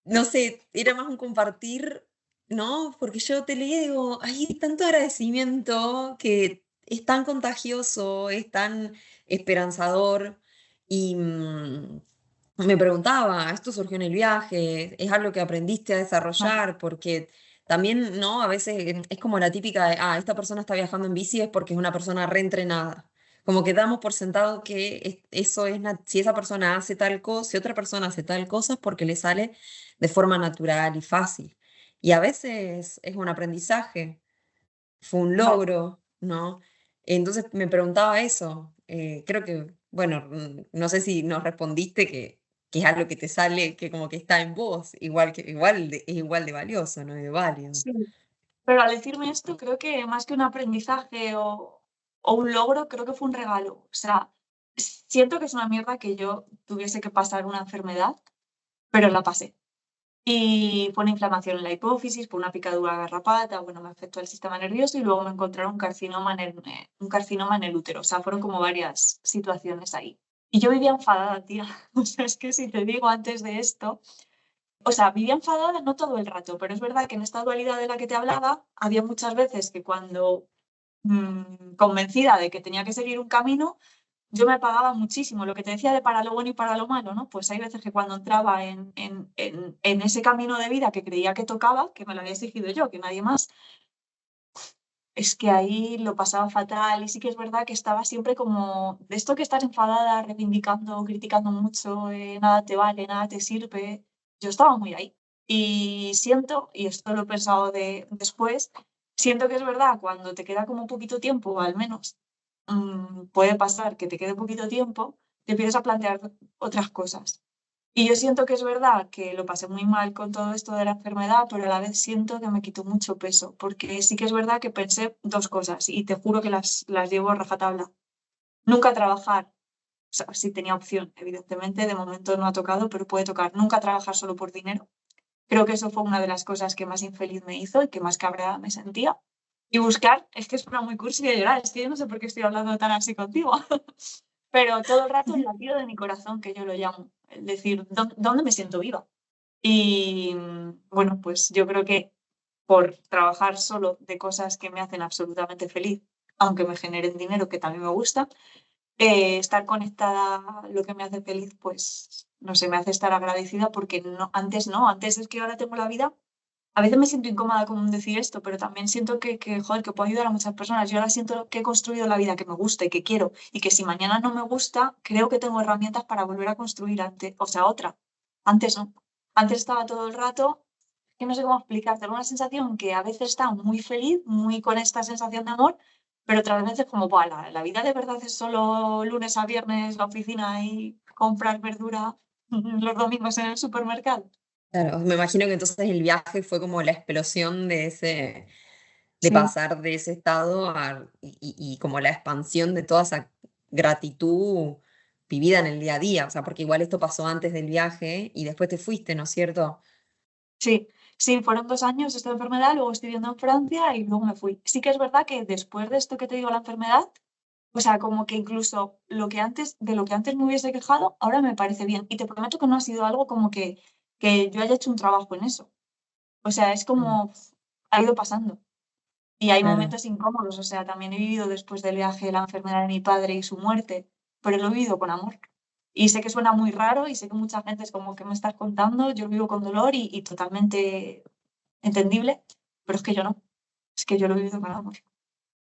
no sé, era más un compartir, ¿no? Porque yo te leí y digo, hay tanto agradecimiento que es tan contagioso, es tan esperanzador. Y me preguntaba, ¿esto surgió en el viaje? ¿Es algo que aprendiste a desarrollar? Porque también, ¿no? A veces es como la típica de, esta persona está viajando en bici es porque es una persona reentrenada. Como que damos por sentado que eso es, si esa persona hace tal cosa, si otra persona hace tal cosa es porque le sale de forma natural y fácil. Y a veces es un aprendizaje, fue un Vale. logro, ¿no? Entonces me preguntaba eso. Creo que, bueno, no sé si nos respondiste que es algo que te sale, que como que está en vos, es igual de valioso, ¿no? Y de válido. Sí. Pero al decirme esto, creo que más que un aprendizaje o un logro, creo que fue un regalo. O sea, siento que es una mierda que yo tuviese que pasar una enfermedad, pero la pasé. Y fue una inflamación en la hipófisis, por una picadura garrapata, bueno, me afectó el sistema nervioso y luego me encontraron un carcinoma en el útero. O sea, fueron como varias situaciones ahí. Y yo vivía enfadada, tía. O sea, es que si te digo antes de esto, o sea, vivía enfadada no todo el rato, pero es verdad que en esta dualidad de la que te hablaba, había muchas veces que cuando convencida de que tenía que seguir un camino, yo me apagaba muchísimo. Lo que te decía de para lo bueno y para lo malo, ¿no? Pues hay veces que cuando entraba en ese camino de vida que creía que tocaba, que me lo había exigido yo, que nadie más, es que ahí lo pasaba fatal y sí que es verdad que estaba siempre como de esto que estás enfadada, reivindicando, criticando mucho, nada te vale, nada te sirve. Yo estaba muy ahí. Y siento, y esto lo he pensado después, siento que es verdad, cuando te queda como poquito tiempo, o al menos puede pasar que te quede poquito tiempo, te empiezas a plantear otras cosas. Y yo siento que es verdad que lo pasé muy mal con todo esto de la enfermedad, pero a la vez siento que me quitó mucho peso, porque sí que es verdad que pensé dos cosas y te juro que las llevo a rajatabla. Nunca trabajar, o sea, sí tenía opción, evidentemente, de momento no ha tocado, pero puede tocar. Nunca trabajar solo por dinero. Creo que eso fue una de las cosas que más infeliz me hizo y que más cabreada me sentía. Y buscar, es que es una muy cursi de llorar, es que yo no sé por qué estoy hablando tan así contigo. Pero todo el rato el latido de mi corazón, que yo lo llamo, es decir, ¿dónde me siento viva? Y bueno, pues yo creo que por trabajar solo de cosas que me hacen absolutamente feliz, aunque me generen dinero, que también me gusta, estar conectada a lo que me hace feliz, pues no sé, me hace estar agradecida porque no, antes es que ahora tengo la vida. A veces me siento incómoda con decir esto, pero también siento joder, que puedo ayudar a muchas personas. Yo ahora siento que he construido la vida que me gusta y que quiero, y que si mañana no me gusta, creo que tengo herramientas para volver a construir antes, o sea, otra. Antes no. Antes estaba todo el rato, que no sé cómo explicarte, una sensación que a veces está muy feliz, muy con esta sensación de amor, pero otras veces como, "Buah, la vida de verdad es solo lunes a viernes, la oficina y comprar verdura los domingos en el supermercado". Claro, me imagino que entonces el viaje fue como la explosión de Sí. pasar de ese estado y como la expansión de toda esa gratitud vivida en el día a día, o sea, porque igual esto pasó antes del viaje y después te fuiste, ¿no es cierto? Sí, sí, fueron 2 años esta enfermedad, luego estoy viviendo en Francia y luego me fui. Sí que es verdad que después de esto que te digo, la enfermedad, o sea, como que incluso de lo que antes me hubiese quejado, ahora me parece bien. Y te prometo que no ha sido algo como que yo haya hecho un trabajo en eso. O sea, es Mm. como ha ido pasando. Y hay Claro. momentos incómodos, o sea, también he vivido después del viaje la enfermedad de mi padre y su muerte, pero lo he vivido con amor. Y sé que suena muy raro y sé que mucha gente es como que me estás contando, yo lo vivo con dolor y totalmente entendible, pero es que yo no, es que yo lo he vivido con amor.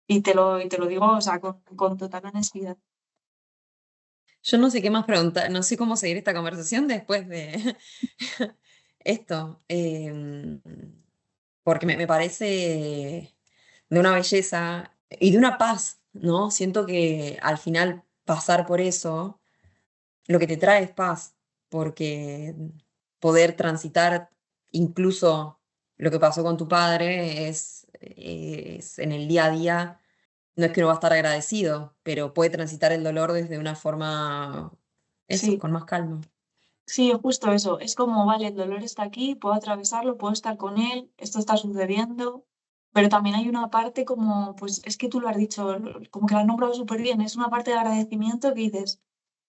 Y te lo digo, o sea, con total honestidad. Yo no sé qué más preguntar, no sé cómo seguir esta conversación después de esto, porque me parece de una belleza y de una paz, ¿no? Siento que al final pasar por eso, lo que te trae es paz, porque poder transitar incluso lo que pasó con tu padre es en el día a día, no es que no va a estar agradecido, pero puede transitar el dolor desde una forma, eso, Sí, con más calma. sí, justo eso. Es como, vale, el dolor está aquí, puedo atravesarlo, puedo estar con él, esto está sucediendo, pero también hay una parte como, pues es que tú lo has dicho, como que lo has nombrado súper bien, es una parte de agradecimiento que dices,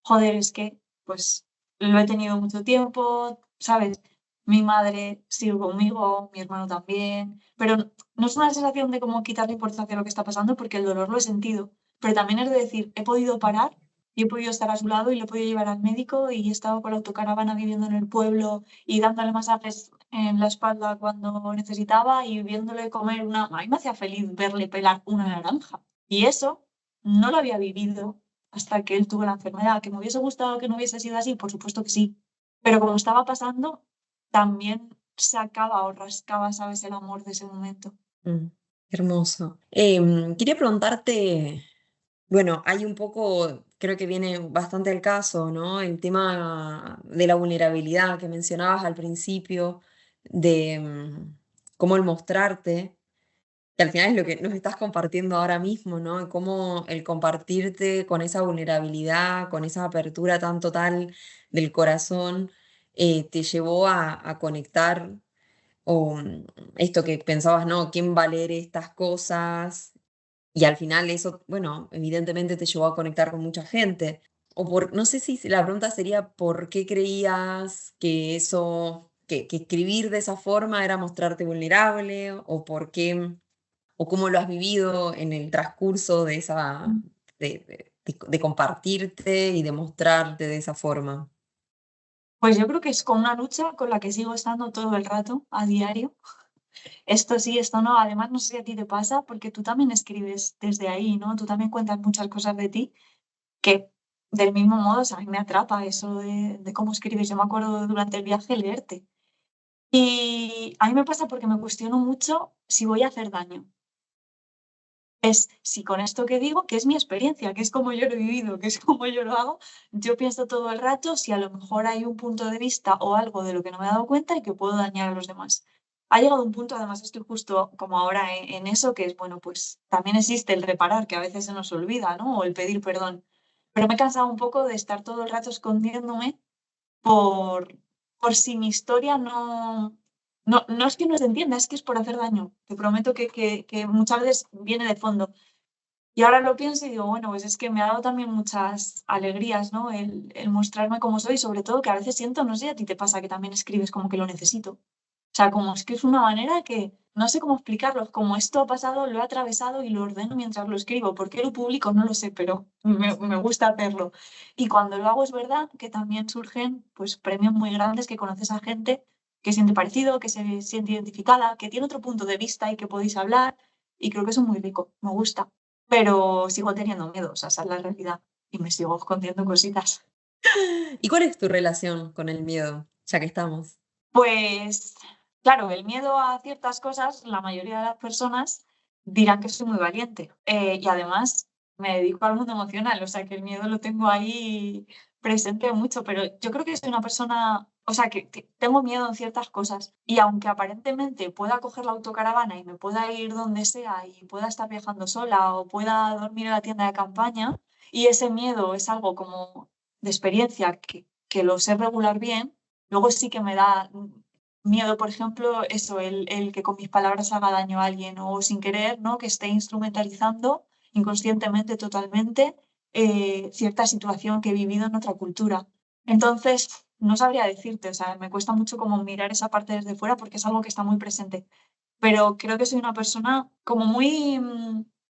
joder, es que, pues, lo he tenido mucho tiempo, ¿sabes? Mi madre sigue conmigo, mi hermano también, pero no es una sensación de como quitarle importancia a lo que está pasando porque el dolor lo he sentido, pero también es de decir, he podido parar y he podido estar a su lado y le he podido llevar al médico y he estado con la autocaravana viviendo en el pueblo y dándole masajes en la espalda cuando necesitaba y viéndole comer una... A mí me hacía feliz verle pelar una naranja. Y eso no lo había vivido hasta que él tuvo la enfermedad. ¿Que me hubiese gustado que no hubiese sido así? Por supuesto que sí. Pero como estaba pasando, también sacaba o rascaba, ¿sabes?, el amor de ese momento. Mm, hermoso. Quería preguntarte, bueno, hay un poco, creo que viene bastante al caso, ¿no? El tema de la vulnerabilidad que mencionabas al principio, de cómo el mostrarte, que al final es lo que nos estás compartiendo ahora mismo, ¿no? Y cómo el compartirte con esa vulnerabilidad, con esa apertura tan total del corazón, te llevó a conectar o esto que pensabas, ¿no? ¿Quién va a leer estas cosas? Y al final eso, bueno, evidentemente te llevó a conectar con mucha gente. O no sé si la pregunta sería por qué creías que eso, que escribir de esa forma era mostrarte vulnerable, o por qué, o cómo lo has vivido en el transcurso de esa, de compartirte y de mostrarte de esa forma. Pues yo creo que es con una lucha con la que sigo estando todo el rato, a diario. Esto sí, esto no. Además, no sé si a ti te pasa, porque tú también escribes desde ahí, ¿no? Tú también cuentas muchas cosas de ti que, del mismo modo, o sea, a mí me atrapa eso de cómo escribes. Yo me acuerdo durante el viaje leerte. Y a mí me pasa porque me cuestiono mucho si voy a hacer daño. Es si con esto que digo, que es mi experiencia, que es como yo lo he vivido, que es como yo lo hago, yo pienso todo el rato si a lo mejor hay un punto de vista o algo de lo que no me he dado cuenta y que puedo dañar a los demás. Ha llegado un punto, además estoy justo como ahora en eso, que es, bueno, pues también existe el reparar, que a veces se nos olvida, ¿no? O el pedir perdón. Pero me he cansado un poco de estar todo el rato escondiéndome por, por si mi historia no es que no se entienda, es que es por hacer daño. Te prometo que muchas veces viene de fondo. Y ahora lo pienso y digo, bueno, pues es que me ha dado también muchas alegrías, ¿no? El mostrarme como soy, sobre todo que a veces siento, no sé, a ti te pasa que también escribes como que lo necesito. O sea, como es que es una manera que no sé cómo explicarlo, como esto ha pasado, lo he atravesado y lo ordeno mientras lo escribo. ¿Por qué lo publico? No lo sé, pero me gusta hacerlo. Y cuando lo hago es verdad que también surgen pues premios muy grandes, que conoces a gente que siente parecido, que se siente identificada, que tiene otro punto de vista y que podéis hablar. Y creo que eso es muy rico, me gusta, pero sigo teniendo miedo, o sea, esa es la realidad y me sigo escondiendo cositas. ¿Y cuál es tu relación con el miedo, ya que estamos? Pues claro, el miedo a ciertas cosas, la mayoría de las personas dirán que soy muy valiente. Y además me dedico al mundo emocional, o sea que el miedo lo tengo ahí presente mucho, pero yo creo que soy una persona, o sea que tengo miedo en ciertas cosas y aunque aparentemente pueda coger la autocaravana y me pueda ir donde sea y pueda estar viajando sola o pueda dormir en la tienda de campaña y ese miedo es algo como de experiencia que lo sé regular bien. Luego sí que me da miedo, por ejemplo, eso, el que con mis palabras haga daño a alguien o sin querer, ¿no? Que esté instrumentalizando inconscientemente, totalmente, cierta situación que he vivido en otra cultura. Entonces, no sabría decirte, o sea, me cuesta mucho como mirar esa parte desde fuera porque es algo que está muy presente. Pero creo que soy una persona como muy,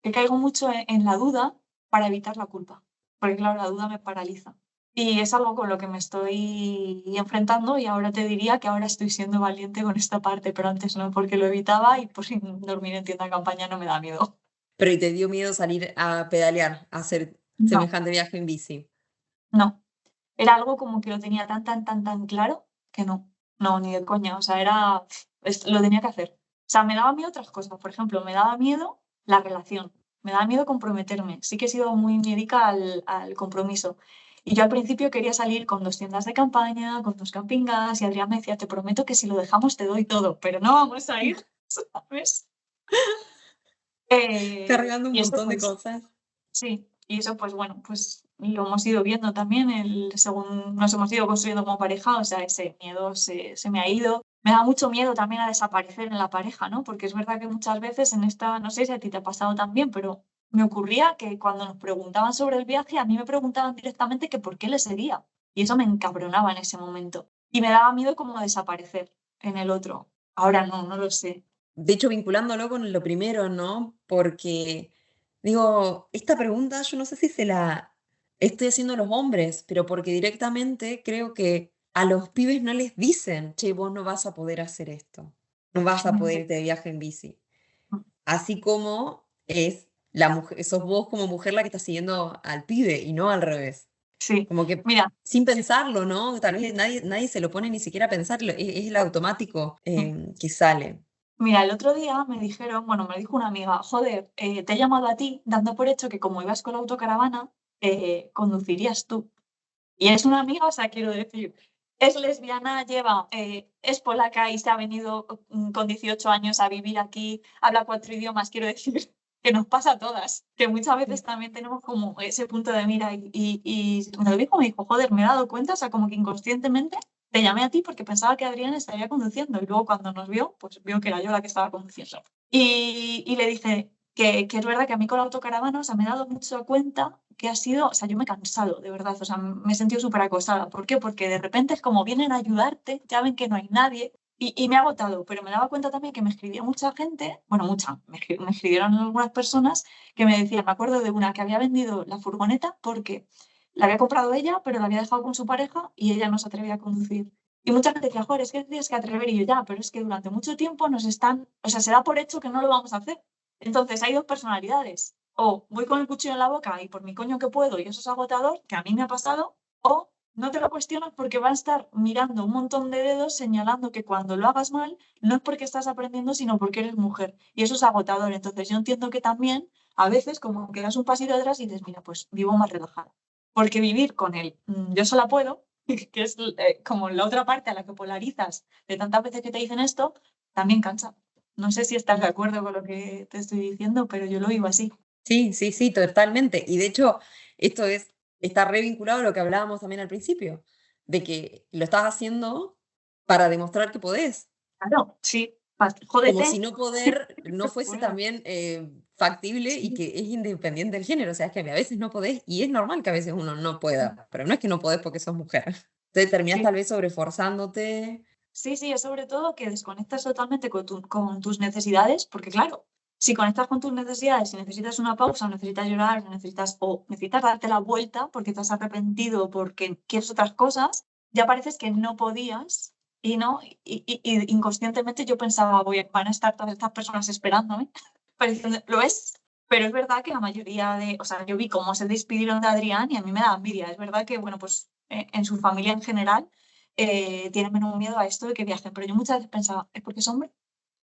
que caigo mucho en la duda para evitar la culpa. Porque claro, la duda me paraliza. Y es algo con lo que me estoy enfrentando y ahora te diría que ahora estoy siendo valiente con esta parte, pero antes no, porque lo evitaba y pues dormir en tienda de campaña no me da miedo. Pero ¿y te dio miedo salir a pedalear, a hacer No, semejante viaje en bici? no. Era algo como que lo tenía tan claro que no, no, ni de coña. O sea, lo tenía que hacer. O sea, me daba miedo otras cosas. Por ejemplo, me daba miedo la relación. Me daba miedo comprometerme. Sí que he sido muy miedica al compromiso. Y yo al principio quería salir con 2 tiendas de campaña, con 2 camping gas, y Adrián me decía, te prometo que si lo dejamos te doy todo, pero no vamos a ir, ¿sabes? Cargando un Y eso montón de pues cosas. sí, y eso pues bueno, pues lo hemos ido viendo también, según nos hemos ido construyendo como pareja, o sea, ese miedo se me ha ido. Me da mucho miedo también a desaparecer en la pareja, ¿no? Porque es verdad que muchas veces en esta, no sé si a ti te ha pasado también, pero me ocurría que cuando nos preguntaban sobre el viaje, a mí me preguntaban directamente que por qué le seguía. Y eso me encabronaba en ese momento. Y me daba miedo como desaparecer en el otro. Ahora no, no lo sé. De hecho, vinculándolo con lo primero, ¿no? Porque, digo, esta pregunta yo no sé si se la estoy haciendo a los hombres, pero porque directamente creo que a los pibes no les dicen, che, vos no vas a poder hacer esto, no vas a poder irte de viaje en bici. Así como es la mujer, sos vos como mujer la que está siguiendo al pibe y no al revés. Sí, Como que mira. sin pensarlo, ¿no? Tal vez nadie se lo pone ni siquiera a pensarlo, es el automático que sale. Mira, el otro día me dijeron, bueno, me dijo una amiga, joder, te he llamado a ti dando por hecho que como ibas con la autocaravana, conducirías tú. Y es una amiga, o sea, quiero decir, es lesbiana, es polaca y se ha venido con 18 años a vivir aquí, habla 4 idiomas, quiero decir, que nos pasa a todas, que muchas veces también tenemos como ese punto de mira y me dijo, joder, me he dado cuenta, o sea, como que inconscientemente te llamé a ti porque pensaba que Adrián estaría conduciendo y luego cuando nos vio, pues vio que era yo la que estaba conduciendo. Y le dije que es verdad que a mí con la autocaravana, o sea, me he dado mucho cuenta que ha sido, o sea, yo me he cansado, de verdad, o sea, me he sentido súper acosada. ¿Por qué? Porque de repente es como vienen a ayudarte, ya ven que no hay nadie, y me ha agotado, pero me daba cuenta también que me escribía mucha gente, bueno, mucha, me escribieron algunas personas que me decían, me acuerdo de una que había vendido la furgoneta porque la había comprado ella, pero la había dejado con su pareja y ella no se atrevía a conducir. Y mucha gente decía, joder, es que tienes que atrever, y yo ya, pero es que durante mucho tiempo nos están, o sea, se da por hecho que no lo vamos a hacer. Entonces hay 2 personalidades. O voy con el cuchillo en la boca y por mi coño que puedo y eso es agotador, que a mí me ha pasado, o no te lo cuestionas porque van a estar mirando un montón de dedos señalando que cuando lo hagas mal no es porque estás aprendiendo, sino porque eres mujer. Y eso es agotador. Entonces yo entiendo que también a veces como que das un pasito atrás y dices, mira, pues vivo más relajada. Porque vivir con él, yo sola puedo, que es como la otra parte a la que polarizas de tantas veces que te dicen esto, también cansa. No sé si estás de acuerdo con lo que te estoy diciendo, pero yo lo vivo así. Sí, sí, sí, totalmente. Y de hecho, esto está re vinculado a lo que hablábamos también al principio, de que lo estás haciendo para demostrar que podés. Claro, sí, Como jódete. si no poder no No fuese puedo. también factible y Sí, que es independiente del género. O sea, es que a veces no podés y es normal que a veces uno no pueda, pero no es que no podés porque sos mujer. Entonces terminás sí, tal vez sobreforzándote. sí, sí, es sobre todo que desconectas totalmente con tus necesidades, porque claro, si conectas con tus necesidades, si necesitas una pausa, o necesitas llorar, o necesitas darte la vuelta porque te has arrepentido, o porque quieres otras cosas, ya pareces que no podías y no, y inconscientemente yo pensaba, van a estar todas estas personas esperándome, pareciendo, lo es, pero es verdad que la mayoría o sea, yo vi cómo se despidieron de Adrián y a mí me da envidia, es verdad que, bueno, pues en su familia en general tienen menos miedo a esto de que viajen. Pero yo muchas veces pensaba, ¿es porque es hombre?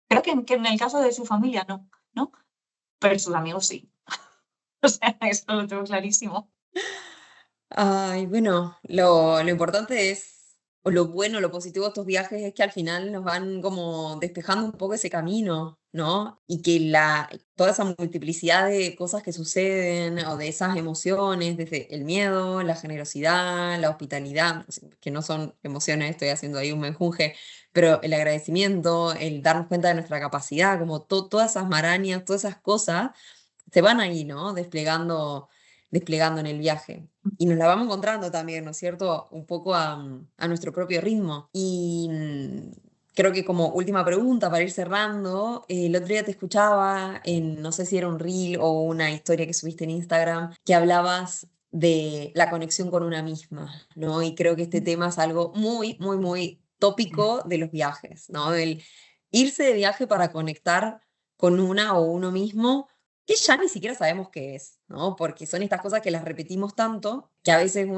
Creo que en el caso de su familia no, ¿no? Pero sus amigos sí. O sea, esto lo tengo clarísimo. Ay, bueno, lo importante es, o lo bueno, lo positivo de estos viajes es que al final nos van como despejando un poco ese camino, ¿no? Y que toda esa multiplicidad de cosas que suceden o de esas emociones, desde el miedo, la generosidad, la hospitalidad, que no son emociones, estoy haciendo ahí un menjunje, pero el agradecimiento, el darnos cuenta de nuestra capacidad, como todas esas marañas, todas esas cosas se van ahí, ¿no? Desplegando en el viaje. Y nos la vamos encontrando también, ¿no es cierto? Un poco a nuestro propio ritmo. Y creo que como última pregunta para ir cerrando, el otro día te escuchaba en, no sé si era un reel o una historia que subiste en Instagram, que hablabas de la conexión con una misma, ¿no? Y creo que este tema es algo muy, muy, muy tópico de los viajes, ¿no? El irse de viaje para conectar con una o uno mismo, que ya ni siquiera sabemos qué es, ¿no? Porque son estas cosas que las repetimos tanto, que a veces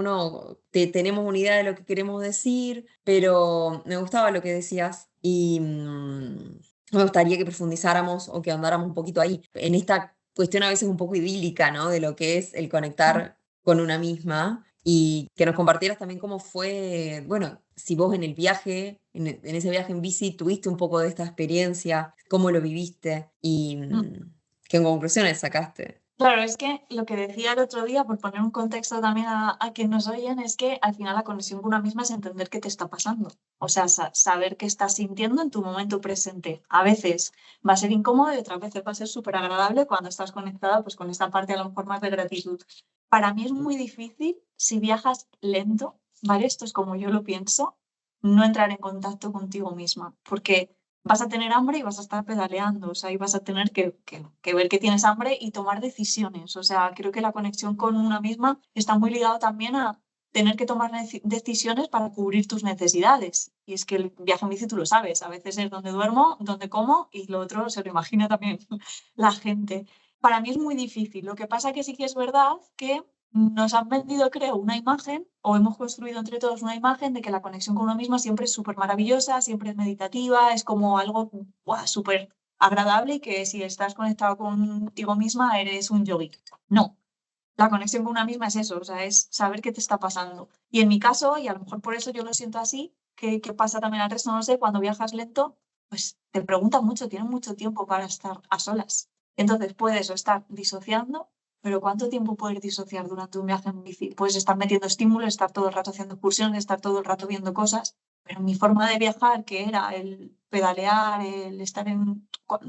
tenemos una idea de lo que queremos decir, pero me gustaba lo que decías y me gustaría que profundizáramos o que andáramos un poquito ahí, en esta cuestión a veces un poco idílica, ¿no? De lo que es el conectar con una misma y que nos compartieras también cómo fue, bueno, si vos en el viaje, en ese viaje en bici, tuviste un poco de esta experiencia, cómo lo viviste y qué conclusiones sacaste. Claro, es que lo que decía el otro día, por poner un contexto también a quien nos oyen, es que al final la conexión con una misma es entender qué te está pasando. O sea, saber qué estás sintiendo en tu momento presente. A veces va a ser incómodo y otras veces va a ser súper agradable cuando estás conectada pues, con esta parte a lo mejor más de gratitud. Para mí es muy difícil si viajas lento, ¿vale? Esto es como yo lo pienso, no entrar en contacto contigo misma, porque vas a tener hambre y vas a estar pedaleando, o sea, y vas a tener que ver que tienes hambre y tomar decisiones. O sea, creo que la conexión con una misma está muy ligado también a tener que tomar decisiones para cubrir tus necesidades. Y es que el viaje en bici tú lo sabes, a veces es donde duermo, donde como y lo otro se lo imagina también la gente. Para mí es muy difícil. Lo que pasa que sí que es verdad que nos han vendido, creo, una imagen, o hemos construido entre todos una imagen de que la conexión con uno misma siempre es súper maravillosa, siempre es meditativa, es como algo súper agradable y que si estás conectado contigo misma eres un yogi. No, la conexión con una misma es eso, o sea, es saber qué te está pasando. Y en mi caso, y a lo mejor por eso yo lo siento así, que pasa también al resto, no lo sé, cuando viajas lento, pues te preguntan mucho, tienes mucho tiempo para estar a solas. Entonces puedes o estar disociando, pero ¿cuánto tiempo puedes disociar durante un viaje en bici? Puedes estar metiendo estímulos, estar todo el rato haciendo excursiones, estar todo el rato viendo cosas, pero mi forma de viajar, que era el pedalear, el estar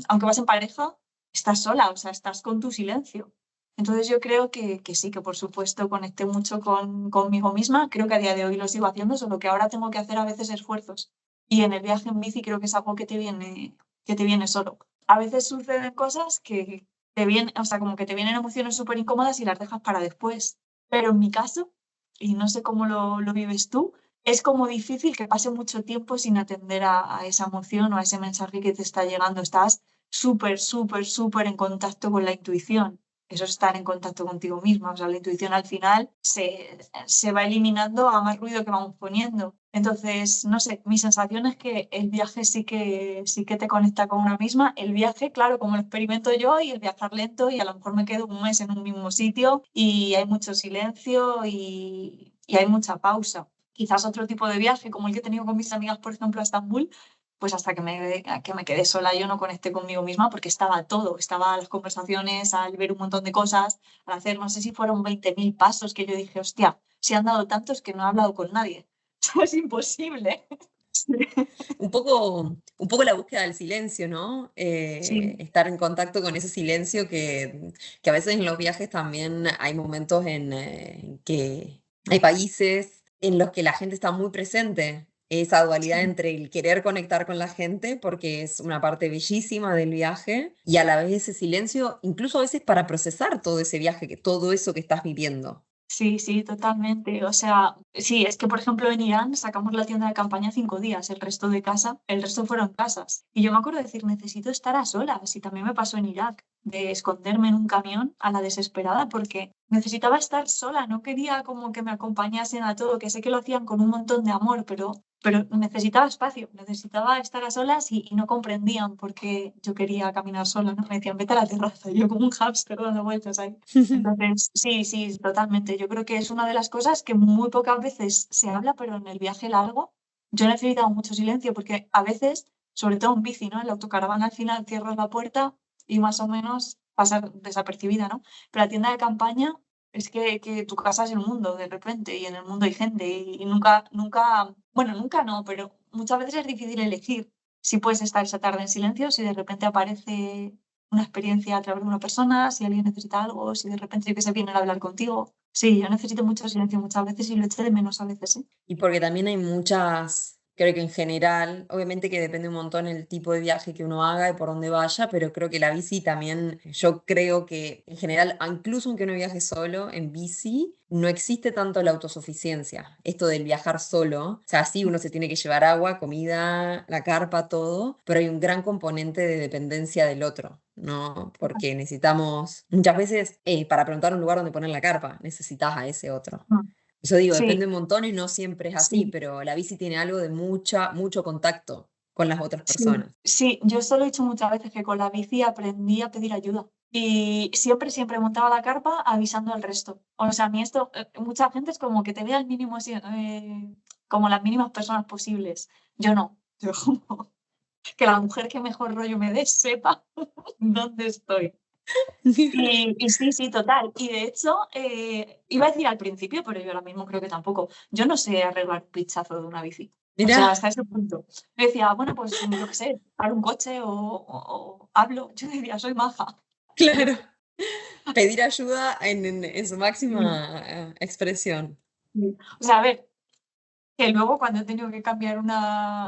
aunque vas en pareja, estás sola, o sea, estás con tu silencio. Entonces yo creo que sí, que por supuesto conecté mucho conmigo misma. Creo que a día de hoy lo sigo haciendo, solo que ahora tengo que hacer a veces esfuerzos. Y en el viaje en bici creo que es algo que te viene solo. A veces suceden cosas que te vienen, o sea, como que te vienen emociones súper incómodas y las dejas para después. Pero en mi caso, y no sé cómo lo vives tú, es como difícil que pase mucho tiempo sin atender a esa emoción o a ese mensaje que te está llegando. Estás súper, súper, súper en contacto con la intuición. Eso es estar en contacto contigo misma. O sea, la intuición al final se va eliminando a más ruido que vamos poniendo. Entonces, no sé, mi sensación es que el viaje sí que te conecta con una misma. El viaje, claro, como lo experimento yo, y el viajar lento, y a lo mejor me quedo un mes en un mismo sitio y hay mucho silencio y hay mucha pausa. Quizás otro tipo de viaje, como el que he tenido con mis amigas, por ejemplo, a Estambul, pues hasta que me quedé sola yo no conecté conmigo misma porque estaba todo, estaba las conversaciones, al ver un montón de cosas, al hacer, no sé si fueron 20.000 pasos que yo dije, hostia, si han dado tantos que no he hablado con nadie. Eso es imposible. Un poco la búsqueda del silencio, ¿no? Sí, Estar en contacto con ese silencio que a veces en los viajes también hay momentos en que hay países en los que la gente está muy presente. Esa dualidad sí. entre el querer conectar con la gente, porque es una parte bellísima del viaje, y a la vez ese silencio, incluso a veces para procesar todo ese viaje, todo eso que estás viviendo. Sí, sí, totalmente. O sea, sí, es que por ejemplo en Irán sacamos la tienda de campaña 5 días, el resto de casa, el resto fueron casas. Y yo me acuerdo de decir, necesito estar a solas. Y también me pasó en Irak, de esconderme en un camión a la desesperada porque necesitaba estar sola, no quería como que me acompañasen a todo, que sé que lo hacían con un montón de amor, pero necesitaba espacio, necesitaba estar a solas y no comprendían por qué yo quería caminar sola, ¿no? Me decían, vete a la terraza, y yo como un hámster dando vueltas ahí. Entonces, sí, sí, totalmente. Yo creo que es una de las cosas que muy pocas veces se habla, pero en el viaje largo yo he necesitado mucho silencio porque a veces, sobre todo en bici, ¿no? En la autocaravana al final cierras la puerta y más o menos pasar desapercibida, ¿no? Pero la tienda de campaña es que tu casa es el mundo de repente y en el mundo hay gente y nunca, nunca, bueno, nunca no, pero muchas veces es difícil elegir si puedes estar esa tarde en silencio, si de repente aparece una experiencia a través de una persona, si alguien necesita algo, si de repente yo que sé, vienen a hablar contigo. Sí, yo necesito mucho silencio muchas veces y lo eché de menos a veces, ¿eh? Y porque también hay muchas Creo que en general, obviamente que depende un montón el tipo de viaje que uno haga y por dónde vaya, pero creo que la bici también, yo creo que en general, incluso aunque uno viaje solo, en bici no existe tanto la autosuficiencia. Esto del viajar solo, o sea, sí, uno se tiene que llevar agua, comida, la carpa, todo, pero hay un gran componente de dependencia del otro, ¿no? Porque necesitamos, muchas veces, para preguntar un lugar donde poner la carpa, necesitas a ese otro. Mm. Yo digo, Sí, depende un montón y no siempre es así, sí, pero la bici tiene algo de mucho contacto con las otras sí. personas. Sí, yo esto lo he dicho muchas veces que con la bici aprendí a pedir ayuda. Y siempre montaba la carpa avisando al resto. O sea, a mí esto, mucha gente es como que te vea al mínimo, como las mínimas personas posibles. Yo no. Yo como que la mujer que mejor rollo me dé sepa dónde estoy. Y sí, sí, total. Y de hecho, iba a decir al principio, pero yo ahora mismo creo que tampoco. Yo no sé arreglar un pinchazo de una bici. O sea, Mira, hasta ese punto. Me decía, bueno, pues yo qué sé, para un coche o hablo. Yo decía, soy maja. Pero claro, pedir ayuda en su sí, máxima expresión. sí. O sea, a ver, que luego cuando he tenido que cambiar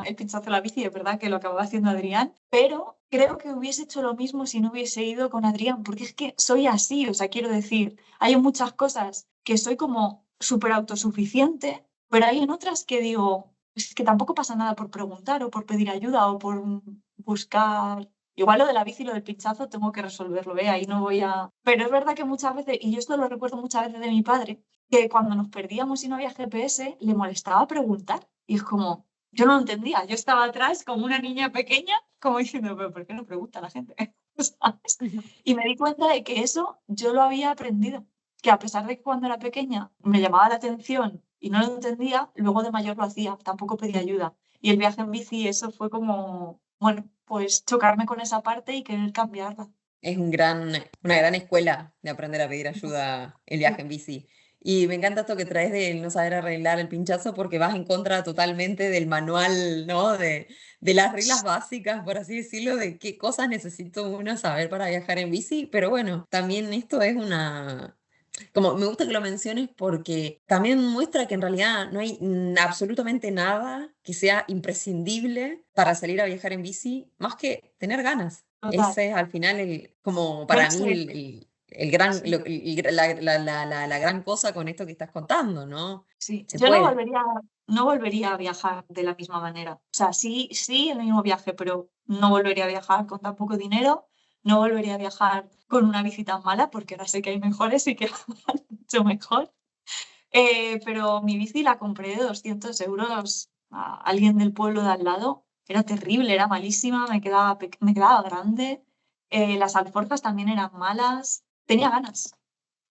el pinchazo de la bici, es verdad que lo acababa haciendo Adrián, pero creo que hubiese hecho lo mismo si no hubiese ido con Adrián, porque es que soy así, o sea, quiero decir, hay en muchas cosas que soy como súper autosuficiente, pero hay en otras que digo, es que tampoco pasa nada por preguntar o por pedir ayuda o por buscar. Igual lo de la bici y lo del pinchazo tengo que resolverlo, ¿eh? Ahí no voy a. Pero es verdad que muchas veces, y yo esto lo recuerdo muchas veces de mi padre, que cuando nos perdíamos y no había GPS, le molestaba preguntar. Y es como, yo no lo entendía. Yo estaba atrás como una niña pequeña, como diciendo, pero ¿por qué no pregunta la gente? ¿Sabes? Y me di cuenta de que eso yo lo había aprendido. Que a pesar de que cuando era pequeña me llamaba la atención y no lo entendía, luego de mayor lo hacía, tampoco pedía ayuda. Y el viaje en bici, eso fue como, bueno, pues chocarme con esa parte y querer cambiarla. Es una gran escuela de aprender a pedir ayuda el viaje en bici. Y me encanta esto que traes de no saber arreglar el pinchazo porque vas en contra totalmente del manual, ¿no? De las reglas básicas, por así decirlo, de qué cosas necesito uno saber para viajar en bici. Pero bueno, también esto es como me gusta que lo menciones porque también muestra que en realidad no hay absolutamente nada que sea imprescindible para salir a viajar en bici, más que tener ganas. Total. Ese es al final como para ¿Ves? mí el gran, Sí. la gran cosa con esto que estás contando, ¿no? Sí, Se yo puede. no volvería a viajar de la misma manera. O sea, sí, sí, el mismo viaje, pero no volvería a viajar con tan poco dinero, no volvería a viajar con una bici tan mala, porque ahora sé que hay mejores y que van mucho mejor. Pero mi bici la compré de 200 euros a alguien del pueblo de al lado. Era terrible, era malísima, me quedaba grande. Las alforjas también eran malas. Tenía ganas.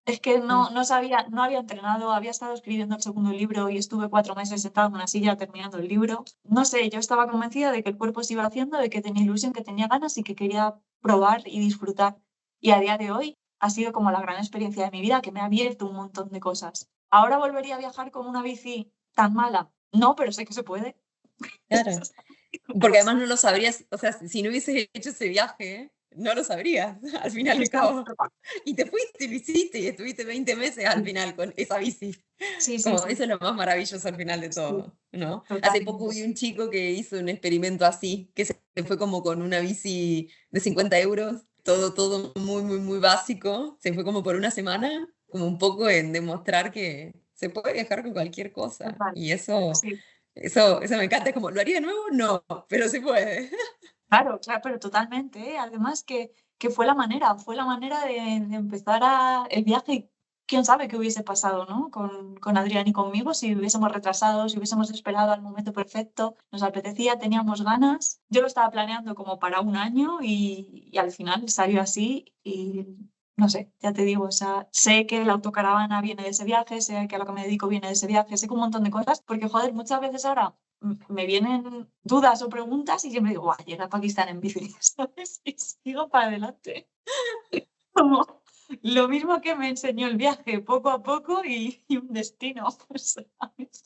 Es que Mm. no sabía, no había entrenado, había estado escribiendo el segundo libro y estuve 4 meses sentada en una silla terminando el libro. No sé, yo estaba convencida de que el cuerpo se iba haciendo, de que tenía ilusión, que tenía ganas y que quería probar y disfrutar. Y a día de hoy ha sido como la gran experiencia de mi vida, que me ha abierto un montón de cosas. ¿Ahora volvería a viajar con una bici tan mala? No, pero sé que se puede. Claro. Porque además no lo sabrías, o sea, si no hubieses hecho ese viaje, no lo sabrías, al final y al cabo. Exacto. Y te fuiste y lo hiciste y estuviste 20 meses al final con esa bici. Sí, sí, Como sí, eso es lo más maravilloso al final de sí, todo, ¿no? Hace poco totalmente. vi un chico que hizo un experimento así, que se fue como con una bici de 50 euros, todo muy básico. Se fue como por una semana, como un poco en demostrar que se puede viajar con cualquier cosa. Total. Y eso, Sí. eso me encanta. Es como, ¿lo haría de nuevo? No, pero se puede. Claro, claro, pero totalmente, ¿eh? Además que fue la manera de empezar el viaje. Quién sabe qué hubiese pasado, ¿no? Con Adrián y conmigo, si hubiésemos retrasado, si hubiésemos esperado al momento perfecto, nos apetecía, teníamos ganas. Yo lo estaba planeando como para un año y al final salió así y no sé, ya te digo, o sea, sé que la autocaravana viene de ese viaje, sé que a lo que me dedico viene de ese viaje, sé que un montón de cosas, porque joder, muchas veces ahora me vienen dudas o preguntas y siempre digo, guau, llega a Pakistán en bici, ¿sabes? Y sigo para adelante. Como lo mismo que me enseñó el viaje, poco a poco y un destino, ¿sabes?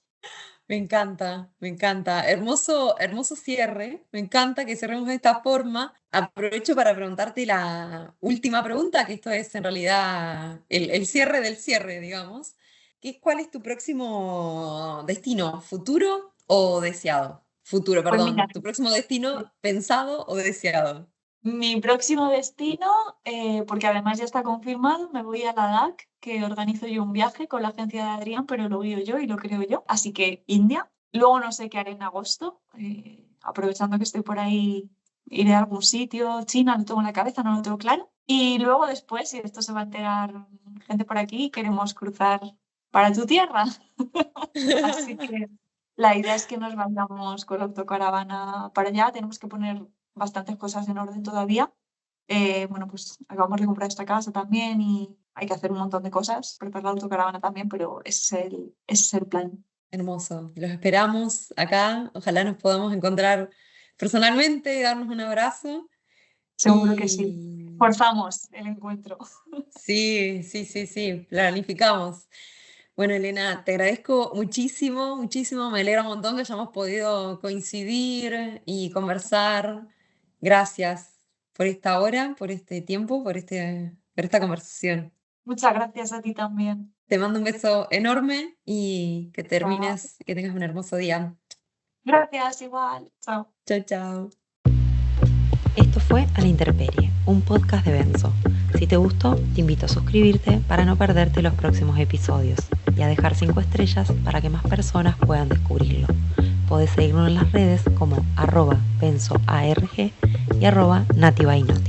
Me encanta, me encanta. Hermoso cierre. Me encanta que cerremos de esta forma. Aprovecho para preguntarte la última pregunta, que esto es en realidad el cierre del cierre, digamos. ¿Cuál es tu próximo destino, futuro o deseado? futuro, Pues mira, perdón, tu próximo destino pensado o deseado. mi próximo destino, porque además ya está confirmado, me voy a Ladakh, que organizo yo un viaje con la agencia de Adrián, pero lo guío yo y lo creo yo. Así que India. Luego no sé qué haré en agosto. Aprovechando que estoy por ahí, iré a algún sitio. China, lo tengo en la cabeza, no lo tengo claro. Y luego después, si esto se va a enterar gente por aquí, queremos cruzar para tu tierra. Así que la idea es que nos vayamos con la autocaravana para allá. Tenemos que poner bastantes cosas en orden todavía. Bueno, pues acabamos de comprar esta casa también y hay que hacer un montón de cosas, preparar la autocaravana también, pero ese es el plan. Hermoso. Los esperamos acá. Ojalá nos podamos encontrar personalmente y darnos un abrazo. Seguro que sí. Y Forzamos el encuentro. sí, sí, sí, sí, planificamos. Bueno, Elena, te agradezco muchísimo, muchísimo. Me alegra un montón que hayamos podido coincidir y conversar. Gracias por esta hora, por este tiempo, por esta conversación. Muchas gracias a ti también. Te mando un beso enorme y Chao. que tengas un hermoso día. Gracias, igual. Chao. Chao, chao. Esto fue A la Intemperie, un podcast de Benzo. Si te gustó, te invito a suscribirte para no perderte los próximos episodios y a dejar 5 estrellas para que más personas puedan descubrirlo. Podés seguirnos en las redes como @benzoarg y @nativainot.